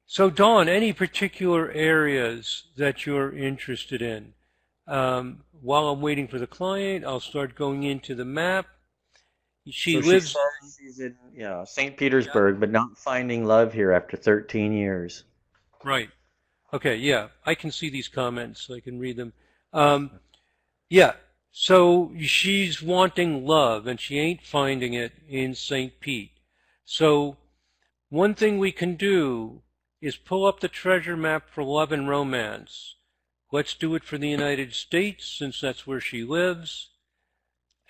So, Dawn, any particular areas that you're interested in? While I'm waiting for the client, I'll start going into the map. She So she lives, says she's in, St. yeah, Petersburg, but not finding love here after 13 years. right. Okay, yeah, I can see these comments. I can read them. Um, yeah, so she's wanting love and she ain't finding it in St. Pete. So one thing we can do is pull up the treasure map for love and romance. Let's do it for the United States since that's where she lives.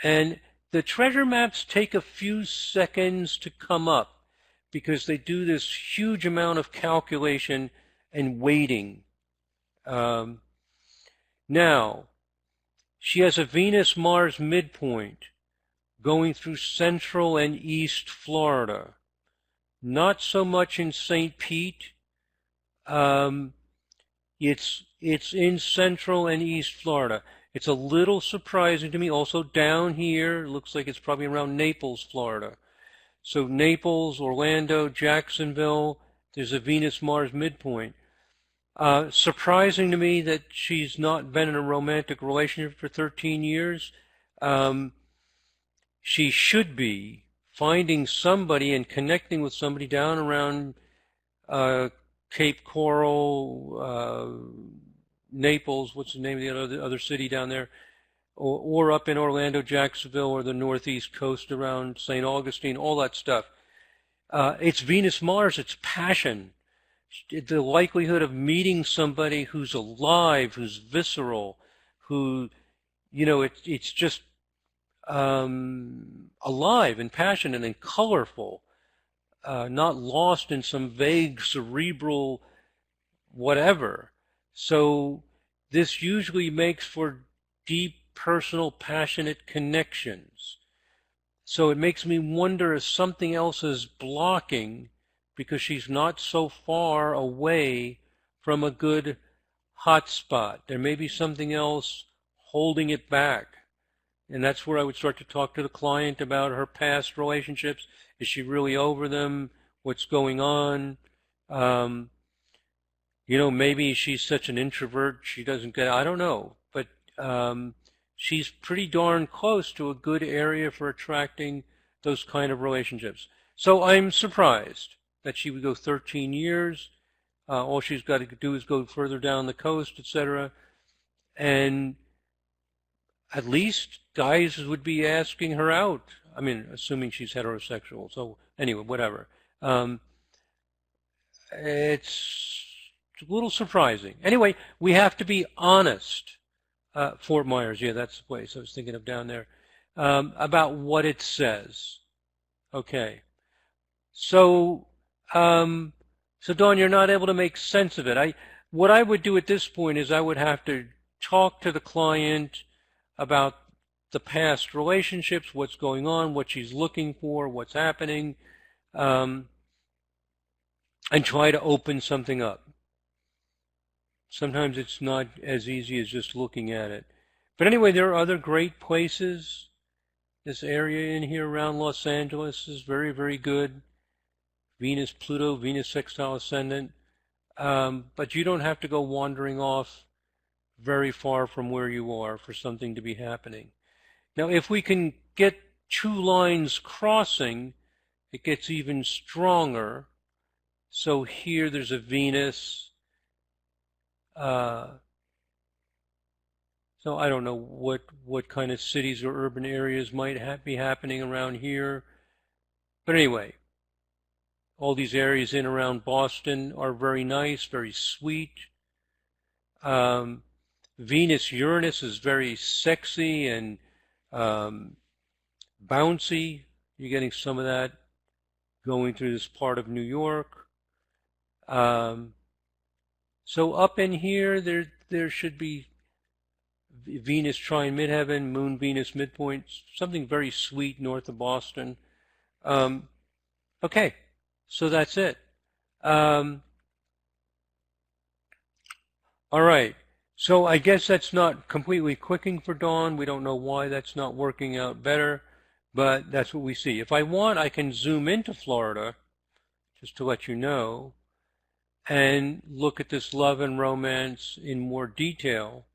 And the treasure maps take a few seconds to come up because they do this huge amount of calculation and weighting. Um, Now, she has a Venus-Mars midpoint going through Central and East Florida. Not so much in St. Pete. Um, it's in Central and East Florida. It's a little surprising to me. Also down here, looks like it's probably around Naples, Florida. So Naples, Orlando, Jacksonville, there's a Venus-Mars midpoint. Surprising to me that she's not been in a romantic relationship for 13 years. Um, she should be finding somebody and connecting with somebody down around uh, Cape Coral, Naples. What's the name of the other city down there? Or up in Orlando, Jacksonville, or the northeast coast around St. Augustine, all that stuff. It's Venus Mars, it's passion. The likelihood of meeting somebody who's alive, who's visceral, who, it's just alive and passionate and colorful, not lost in some vague cerebral whatever. So this usually makes for deep, personal, passionate connections. So it makes me wonder if something else is blocking because she's not so far away from a good hot spot. There may be something else holding it back. And that's where I would start to talk to the client about her past relationships. Is she really over them? What's going on? Um, maybe she's such an introvert she doesn't get. I don't know, but she's pretty darn close to a good area for attracting those kind of relationships. So I'm surprised that she would go 13 years. All she's got to do is go further down the coast, etc. And at least guys would be asking her out. I mean, assuming she's heterosexual. So anyway, whatever. It's a little surprising. Anyway, we have to be honest. Fort Myers, yeah, that's the place I was thinking of down there. About what it says. Okay. So, Dawn, you're not able to make sense of it. What I would do at this point is I would have to talk to the client about the past relationships, what's going on, what she's looking for, what's happening, and try to open something up. Sometimes it's not as easy as just looking at it. But anyway, there are other great places. This area in here around Los Angeles is very, very good. Venus, Pluto, Venus sextile ascendant. But you don't have to go wandering off very far from where you are for something to be happening. Now, if we can get two lines crossing, it gets even stronger. So here there's a Venus. So I don't know what kind of cities or urban areas might be happening around here. But anyway, all these areas in around Boston are very nice, very sweet. Venus-Uranus is very sexy and bouncy. You're getting some of that going through this part of New York. So up in here, there should be Venus trine midheaven, Moon Venus midpoint, something very sweet north of Boston. Okay, so that's it. All right. So I guess that's not completely clicking for Dawn. We don't know why that's not working out better, but that's what we see. If I want, I can zoom into Florida, just to let you know, and look at this love and romance in more detail,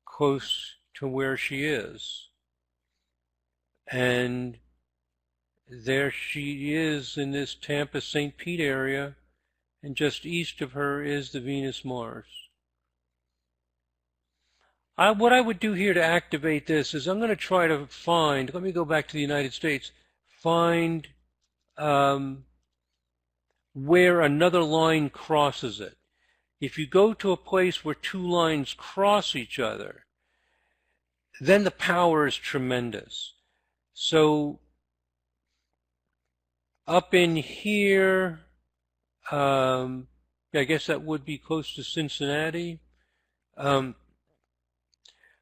close to where she is. And there she is in this Tampa St. Pete area, and just east of her is the Venus-Mars. What I would do here to activate this is I'm going to try to find, let me go back to the United States, find where another line crosses it. If you go to a place where two lines cross each other, then the power is tremendous. So up in here, I guess that would be close to Cincinnati.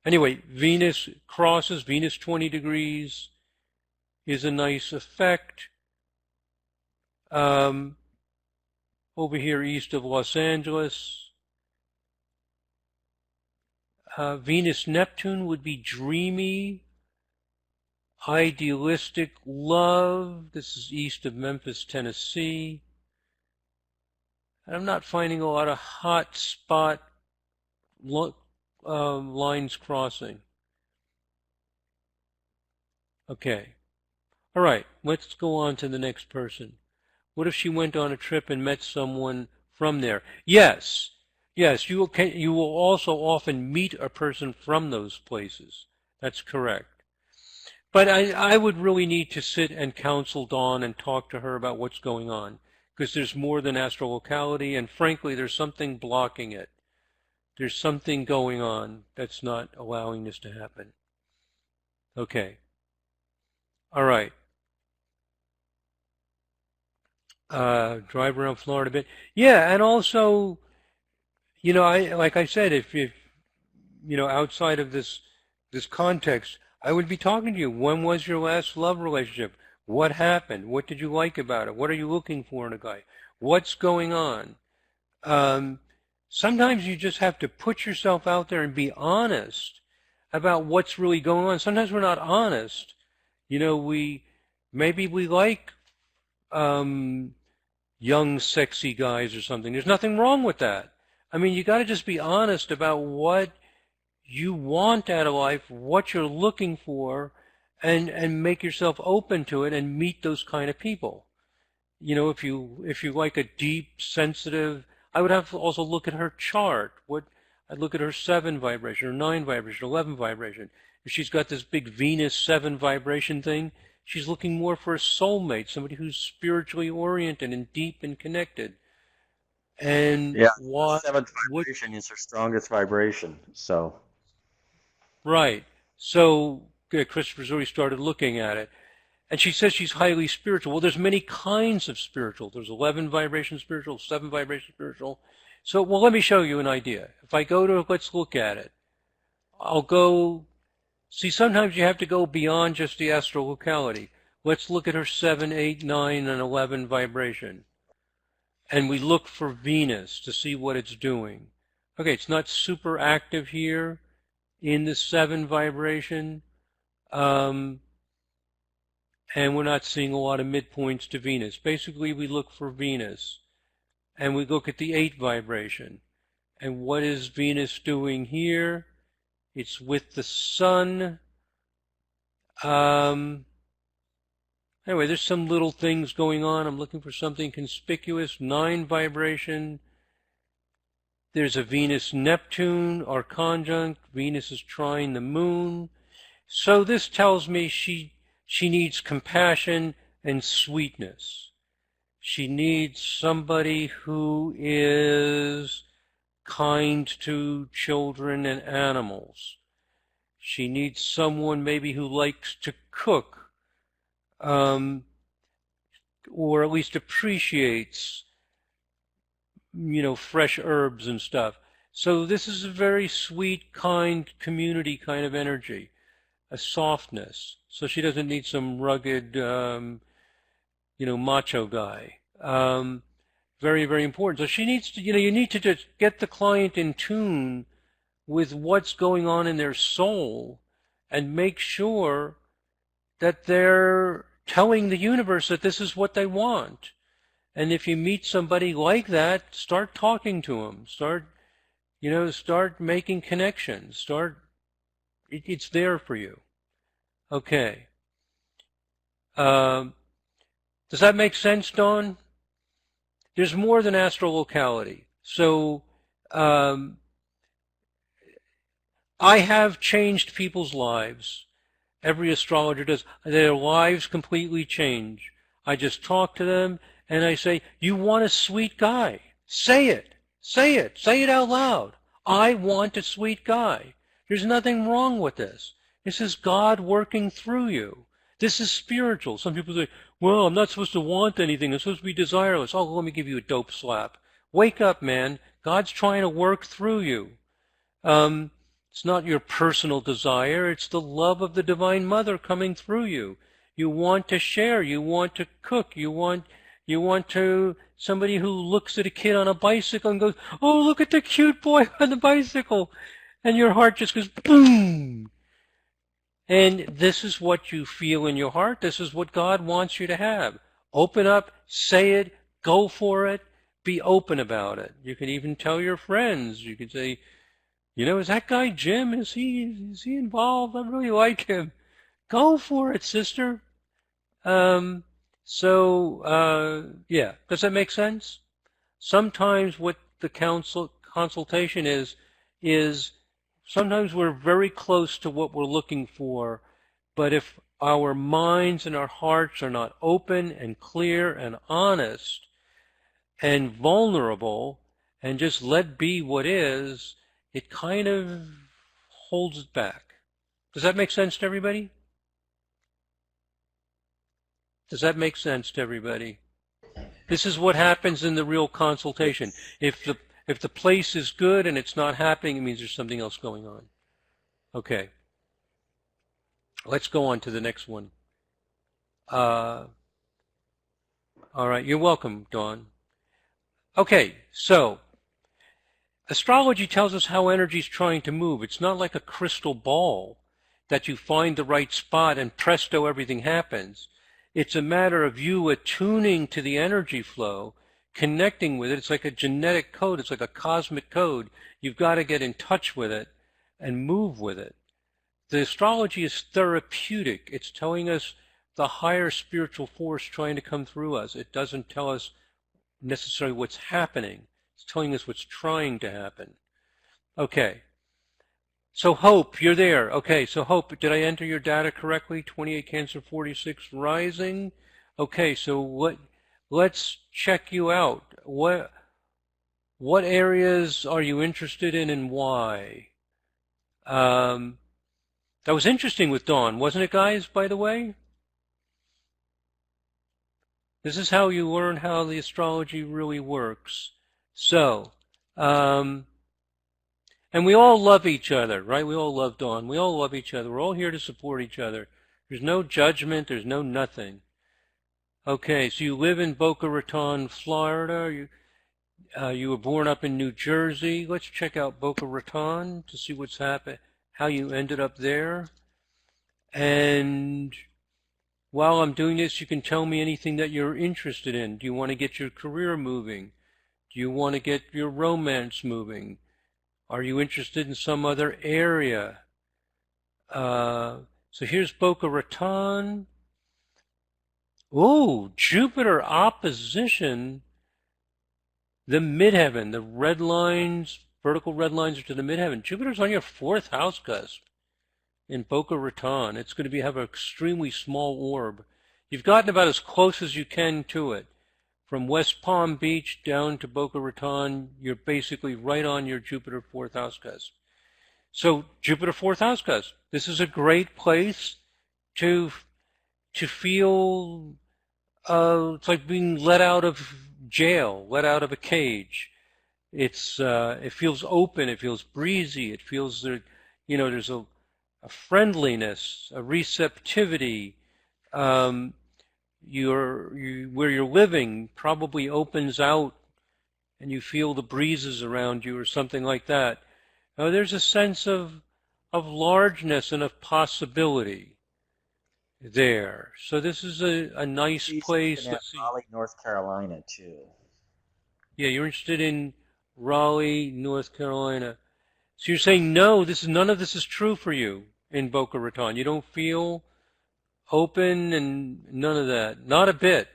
Anyway, Venus crosses, Venus 20 degrees is a nice effect. Over here east of Los Angeles. Venus-Neptune would be dreamy, idealistic love. This is east of Memphis, Tennessee. And I'm not finding a lot of hot spot lines crossing. Okay. All right, let's go on to the next person. What if she went on a trip and met someone from there? Yes, you will also often meet a person from those places. That's correct. But I would really need to sit and counsel Dawn and talk to her about what's going on, because there's more than astrolocality, and frankly, there's something blocking it. There's something going on that's not allowing this to happen. Okay. All right. Drive around Florida a bit. Yeah, and also, like I said, if outside of this context, I would be talking to you. When was your last love relationship? What happened? What did you like about it? What are you looking for in a guy? What's going on? Sometimes you just have to put yourself out there and be honest about what's really going on. Sometimes we're not honest. Maybe we like young, sexy guys or something. There's nothing wrong with that. I mean, you got to just be honest about what you want out of life, what you're looking for, and make yourself open to it and meet those kind of people. If you like a deep, sensitive, I would have to also look at her chart. I'd look at her 7 vibration, or 9 vibration, 11 vibration. If she's got this big Venus 7 vibration thing, she's looking more for a soulmate, somebody who's spiritually oriented and deep and connected. And yeah, 7th vibration is her strongest vibration. So right. So Christopher's already started looking at it. And she says she's highly spiritual. Well, there's many kinds of spiritual. There's 11 vibration spiritual, 7 vibration spiritual. So, let me show you an idea. If I go to, let's look at it. I'll go, see, sometimes you have to go beyond just the astrolocality. Let's look at her 7, 8, 9, and 11 vibration. And we look for Venus to see what it's doing. Okay, it's not super active here in the 7 vibration. And we're not seeing a lot of midpoints to Venus. Basically, we look for Venus. And we look at the 8 vibration. And what is Venus doing here? It's with the Sun. Anyway, there's some little things going on. I'm looking for something conspicuous. 9 vibration. There's a Venus-Neptune or conjunct. Venus is trine the Moon. So this tells me she needs compassion and sweetness. She needs somebody who is kind to children and animals. She needs someone maybe who likes to cook, or at least appreciates, fresh herbs and stuff. So this is a very sweet, kind, community kind of energy, a softness. So she doesn't need some rugged, macho guy. Very, very important. So she needs to, you need to just get the client in tune with what's going on in their soul and make sure that they're telling the universe that this is what they want. And if you meet somebody like that, start talking to them. Start making connections. It's there for you. Okay. Does that make sense, Dawn? There's more than astrolocality. So, I have changed people's lives. Every astrologer does. Their lives completely change. I just talk to them and I say, you want a sweet guy. Say it. Say it. Say it out loud. I want a sweet guy. There's nothing wrong with this. This is God working through you. This is spiritual. Some people say, well, I'm not supposed to want anything. I'm supposed to be desireless. Oh, let me give you a dope slap. Wake up, man. God's trying to work through you. It's not your personal desire. It's the love of the Divine Mother coming through you. You want to share. You want to cook. You want to somebody who looks at a kid on a bicycle and goes, oh, look at the cute boy on the bicycle. And your heart just goes boom. And this is what you feel in your heart. This is what God wants you to have. Open up, say it, go for it, be open about it. You can even tell your friends. You can say, is that guy Jim? Is he involved? I really like him. Go for it, sister. Yeah. Does that make sense? Sometimes what the consultation is sometimes we're very close to what we're looking for, but if our minds and our hearts are not open and clear and honest and vulnerable and just let be what is, it kind of holds it back. Does that make sense to everybody? Does that make sense to everybody? This is what happens in the real consultation. If the place is good and it's not happening, it means there's something else going on. Okay. Let's go on to the next one. All right. You're welcome, Dawn. Okay. So, astrology tells us how energy is trying to move. It's not like a crystal ball that you find the right spot and presto, everything happens. It's a matter of you attuning to the energy flow, connecting with it. It's like a genetic code. It's like a cosmic code. You've got to get in touch with it and move with it. The astrology is therapeutic. It's telling us the higher spiritual force trying to come through us. It doesn't tell us necessarily what's happening. It's telling us what's trying to happen. Okay. So Hope, you're there. Okay, so Hope, did I enter your data correctly? 28 Cancer, 46 Rising. Okay, so let's check you out. What areas are you interested in and why? That was interesting with Dawn, wasn't it, guys, by the way? This is how you learn how the astrology really works. So, and we all love each other, right? We all love Dawn. We all love each other. We're all here to support each other. There's no judgment. There's no nothing. Okay, so you live in Boca Raton, Florida. You were born up in New Jersey. Let's check out Boca Raton to see what's happened, how you ended up there. And while I'm doing this, you can tell me anything that you're interested in. Do you want to get your career moving? Do you want to get your romance moving? Are you interested in some other area? So here's Boca Raton. Oh, Jupiter opposition the midheaven. The red lines, vertical red lines are to the midheaven. Jupiter's on your 4th house cusp in Boca Raton. It's going to have an extremely small orb. You've gotten about as close as you can to it, from West Palm Beach down to Boca Raton, you're basically right on your Jupiter fourth house cusp. So Jupiter fourth house cusp. This is a great place to feel. It's like being let out of jail, let out of a cage. It feels open. It feels breezy. It feels there. There's a friendliness, a receptivity. Where you're living probably opens out and you feel the breezes around you or something like that. There's a sense of largeness and of possibility there. So this is a nice place to see. Raleigh, North Carolina, too. Yeah, you're interested in Raleigh, North Carolina. So you're saying no, none of this is true for you in Boca Raton. You don't feel open and none of that. Not a bit.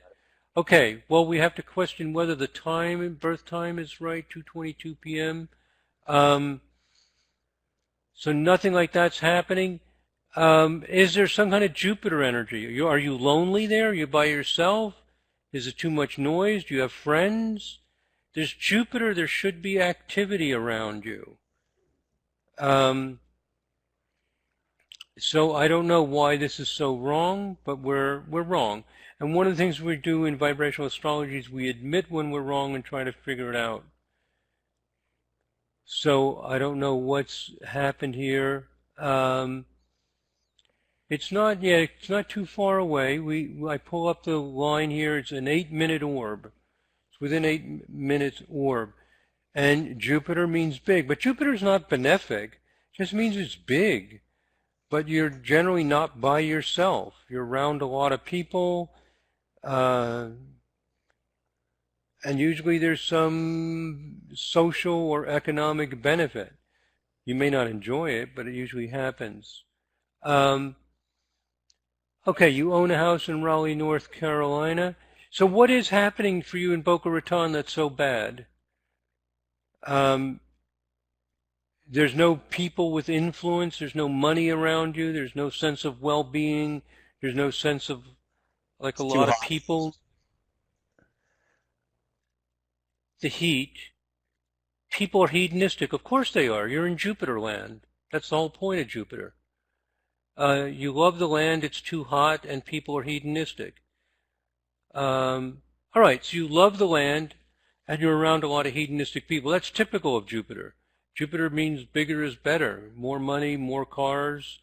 Okay, well, we have to question whether the birth time is right, 2:22 p.m. So nothing like that's happening. Is there some kind of Jupiter energy? Are you lonely there? Are you by yourself? Is it too much noise? Do you have friends? There's Jupiter. There should be activity around you. So I don't know why this is so wrong, but we're wrong. And one of the things we do in vibrational astrology is we admit when we're wrong and try to figure it out. So I don't know what's happened here. It's not too far away. I pull up the line here. It's an 8-minute orb. It's within 8 minutes orb. And Jupiter means big. But Jupiter's not benefic. It just means it's big. But you're generally not by yourself. You're around a lot of people. And usually there's some social or economic benefit. You may not enjoy it, but it usually happens. Okay, you own a house in Raleigh, North Carolina. So what is happening for you in Boca Raton that's so bad? There's no people with influence. There's no money around you. There's no sense of well-being. There's no sense of, like, a lot of people. The heat. People are hedonistic. Of course they are. You're in Jupiter land. That's the whole point of Jupiter. You love the land, it's too hot, and people are hedonistic. All right, so you love the land, and you're around a lot of hedonistic people. That's typical of Jupiter. Jupiter means bigger is better. More money, more cars,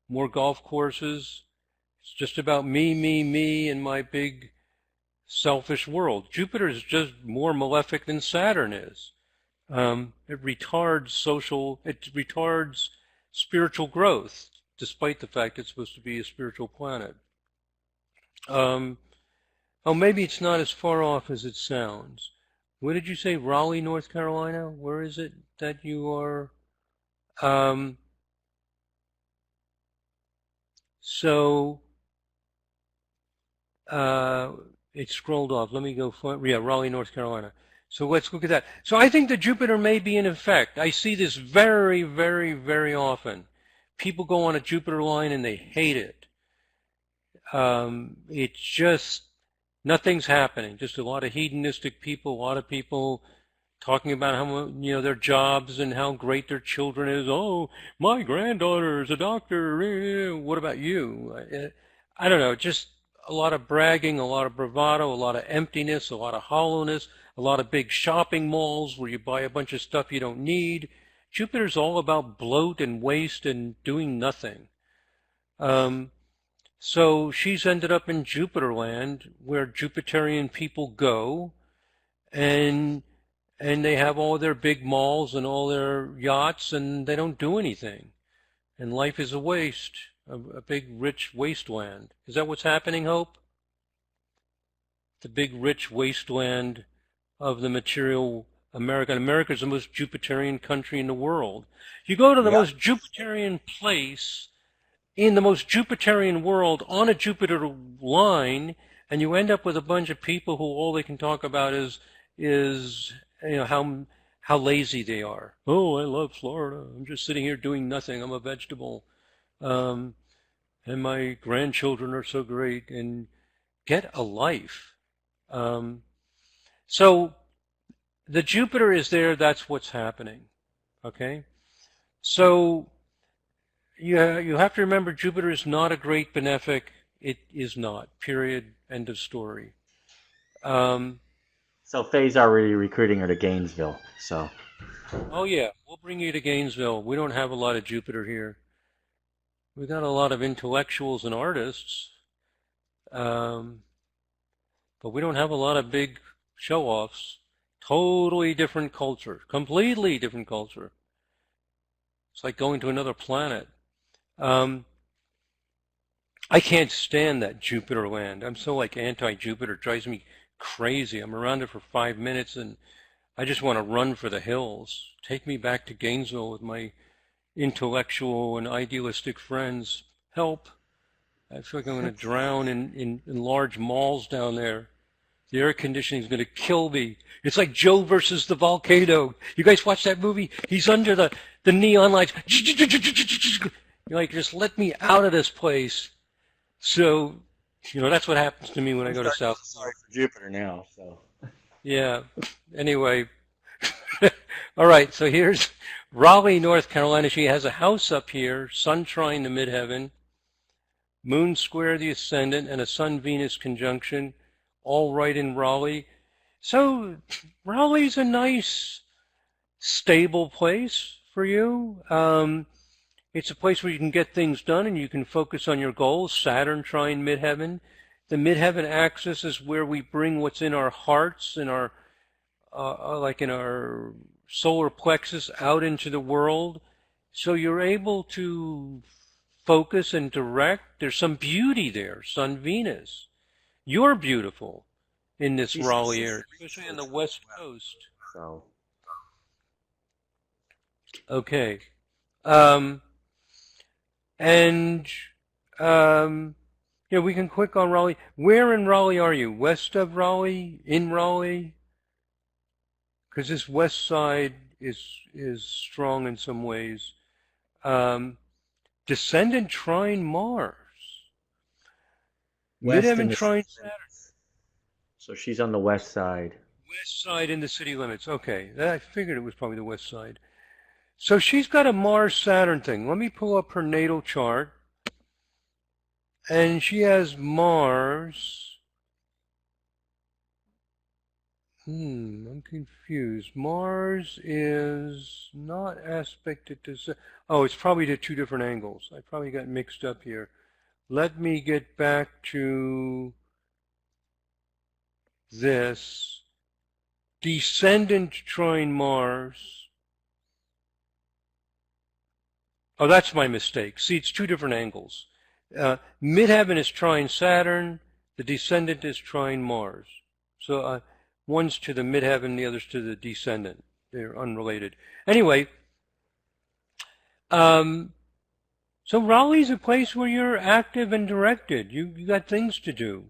more golf courses. It's just about me, and my big selfish world. Jupiter is just more malefic than Saturn is. It retards spiritual growth, despite the fact it's supposed to be a spiritual planet. Maybe it's not as far off as it sounds. Where did you say? Raleigh, North Carolina? Where is it that you are? It scrolled off. Let me go for, yeah, Raleigh, North Carolina. So let's look at that. So I think that Jupiter may be in effect. I see this very, very, very often. People go on a Jupiter line and they hate it. It's just, nothing's happening. Just a lot of hedonistic people, a lot of people talking about how, their jobs and how great their children is. Oh, my granddaughter is a doctor. What about you? I don't know, just a lot of bragging, a lot of bravado, a lot of emptiness, a lot of hollowness, a lot of big shopping malls where you buy a bunch of stuff you don't need. Jupiter's all about bloat and waste and doing nothing. So she's ended up in Jupiter land where Jupiterian people go, and they have all their big malls and all their yachts, and they don't do anything. And life is a waste, a big rich wasteland. Is that what's happening, Hope? The big rich wasteland of the material America. And America is the most Jupiterian country in the world. You go to the most Jupiterian place in the most Jupiterian world on a Jupiter line, and you end up with a bunch of people who all they can talk about is how lazy they are. Oh, I love Florida. I'm just sitting here doing nothing. I'm a vegetable. And my grandchildren are so great. And get a life. So the Jupiter is there, that's what's happening. Okay? So you have to remember Jupiter is not a great benefic. It is not. Period. End of story. So Faye's already recruiting her to Gainesville. So Oh yeah, we'll bring you to Gainesville. We don't have a lot of Jupiter here. We got a lot of intellectuals and artists, but we don't have a lot of big show-offs. Totally different culture. Completely different culture. It's like going to another planet. I can't stand that Jupiter land. I'm so like anti-Jupiter. It drives me crazy. I'm around it for 5 minutes and I just want to run for the hills. Take me back to Gainesville with my intellectual and idealistic friends. Help. I feel like I'm going to drown in large malls down there. The air conditioning is going to kill me. It's like Joe versus the volcano. You guys watch that movie? He's under the neon lights. You're like, just let me out of this place. So, that's what happens to me when I go to South. Sorry for Jupiter now. So Yeah. Anyway. All right. So here's Raleigh, North Carolina. She has a house up here, Sun trine the midheaven, Moon square the ascendant, and a Sun-Venus conjunction, all right in Raleigh. So Raleigh's a nice, stable place for you. It's a place where you can get things done and you can focus on your goals. Saturn trine midheaven. The midheaven axis is where we bring what's in our hearts and our, like in our solar plexus out into the world. So you're able to focus and direct. There's some beauty there, Sun Venus. You're beautiful in this Raleigh area, especially on the West Coast. So Okay. We can click on Raleigh. Where in Raleigh are you? West of Raleigh? In Raleigh? Because this west side is strong in some ways. Descendant trine Mars. Midheaven trine Saturn. So she's on the west side. West side in the city limits. Okay, I figured it was probably the west side. So she's got a Mars-Saturn thing. Let me pull up her natal chart. And she has Mars. I'm confused. Mars is not aspected to... Oh, it's probably to two different angles. I probably got mixed up here. Let me get back to this. Descendant trine Mars. Oh, that's my mistake. See, it's two different angles. Midheaven is trine Saturn. The descendant is trine Mars. So one's to the midheaven, the other's to the descendant. They're unrelated. Anyway, so Raleigh's a place where you're active and directed. You got things to do.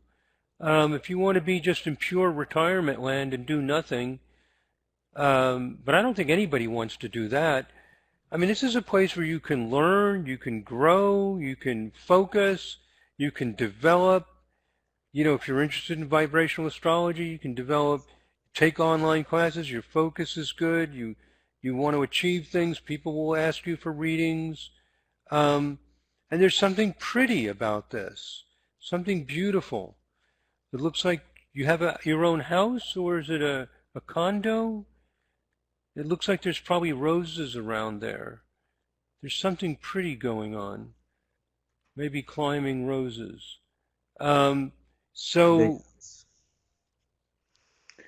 If you want to be just in pure retirement land and do nothing, but I don't think anybody wants to do that. I mean, this is a place where you can learn, you can grow, you can focus, you can develop. If you're interested in vibrational astrology, you can take online classes, your focus is good, you want to achieve things, people will ask you for readings. And there's something pretty about this, something beautiful. It looks like you have your own house, or is it a condo? It looks like there's probably roses around there. There's something pretty going on. Maybe climbing roses.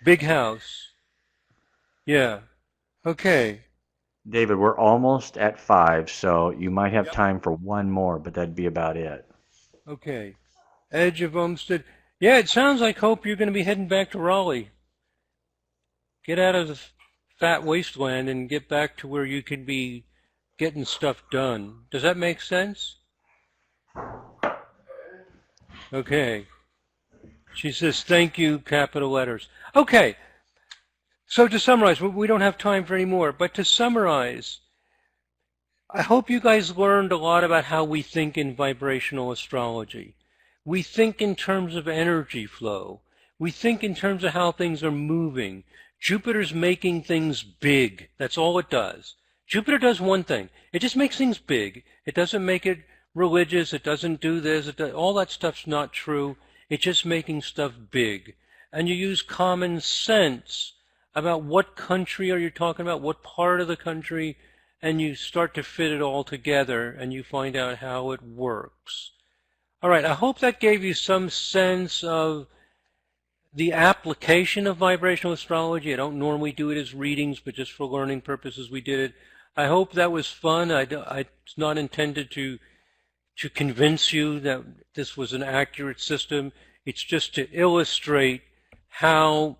Big house. Yeah. Okay. David, we're almost at 5, so you might have time for one more, but that'd be about it. Okay. Edge of Olmsted. Yeah, it sounds like, Hope, you're going to be heading back to Raleigh. Get out of the fat wasteland and get back to where you can be getting stuff done. Does that make sense? Okay. She says, thank you, capital letters. Okay. So to summarize, we don't have time for any more, but to summarize, I hope you guys learned a lot about how we think in vibrational astrology. We think in terms of energy flow. We think in terms of how things are moving. Jupiter's making things big. That's all it does. Jupiter does one thing. It just makes things big. It doesn't make it religious. It doesn't do this. All that stuff's not true. It's just making stuff big. And you use common sense about what country are you talking about, what part of the country, and you start to fit it all together and you find out how it works. All right, I hope that gave you some sense of the application of vibrational astrology. I don't normally do it as readings, but just for learning purposes we did it. I hope that was fun. It's not intended to convince you that this was an accurate system. It's just to illustrate how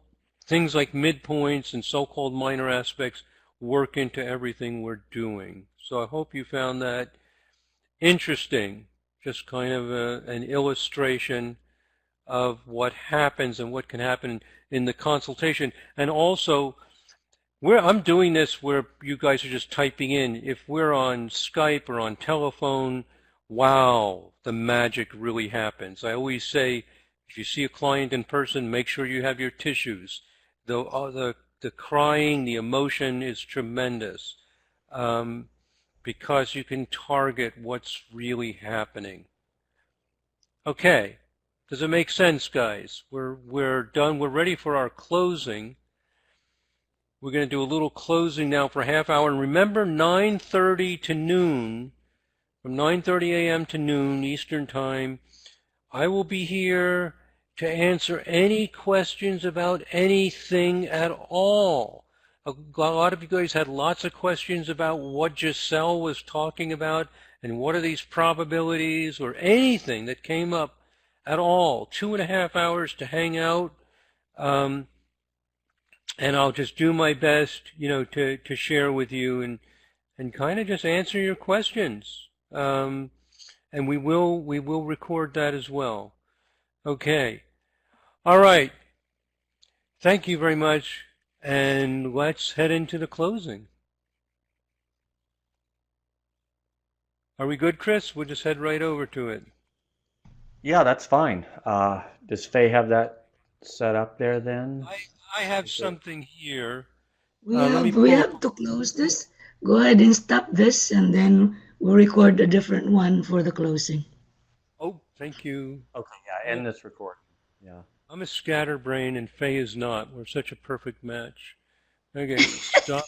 things like midpoints and so-called minor aspects work into everything we're doing. So I hope you found that interesting, just kind of an illustration of what happens and what can happen in the consultation. And also, I'm doing this where you guys are just typing in. If we're on Skype or on telephone, wow, the magic really happens. I always say, if you see a client in person, make sure you have your tissues. The crying, the emotion is tremendous because you can target what's really happening. Okay, does it make sense, guys? We're done. We're ready for our closing. We're going to do a little closing now for a half hour. And remember, 9:30 to noon, from 9:30 a.m. to noon Eastern Time, I will be here to answer any questions about anything at all. A lot of you guys had lots of questions about what Giselle was talking about and what are these probabilities or anything that came up at all. 2.5 hours to hang out. And I'll just do my best, to share with you and kind of just answer your questions. And we will record that as well. Okay. All right. Thank you very much. And let's head into the closing. Are we good, Chris? We'll just head right over to it. Yeah, that's fine. Does Faye have that set up there then? I have something here. We have to close this. Go ahead and stop this, and then we'll record a different one for the closing. Oh, thank you. Okay, yeah, end this recording. Yeah. I'm a scatterbrain, and Faye is not. We're such a perfect match. Okay, stop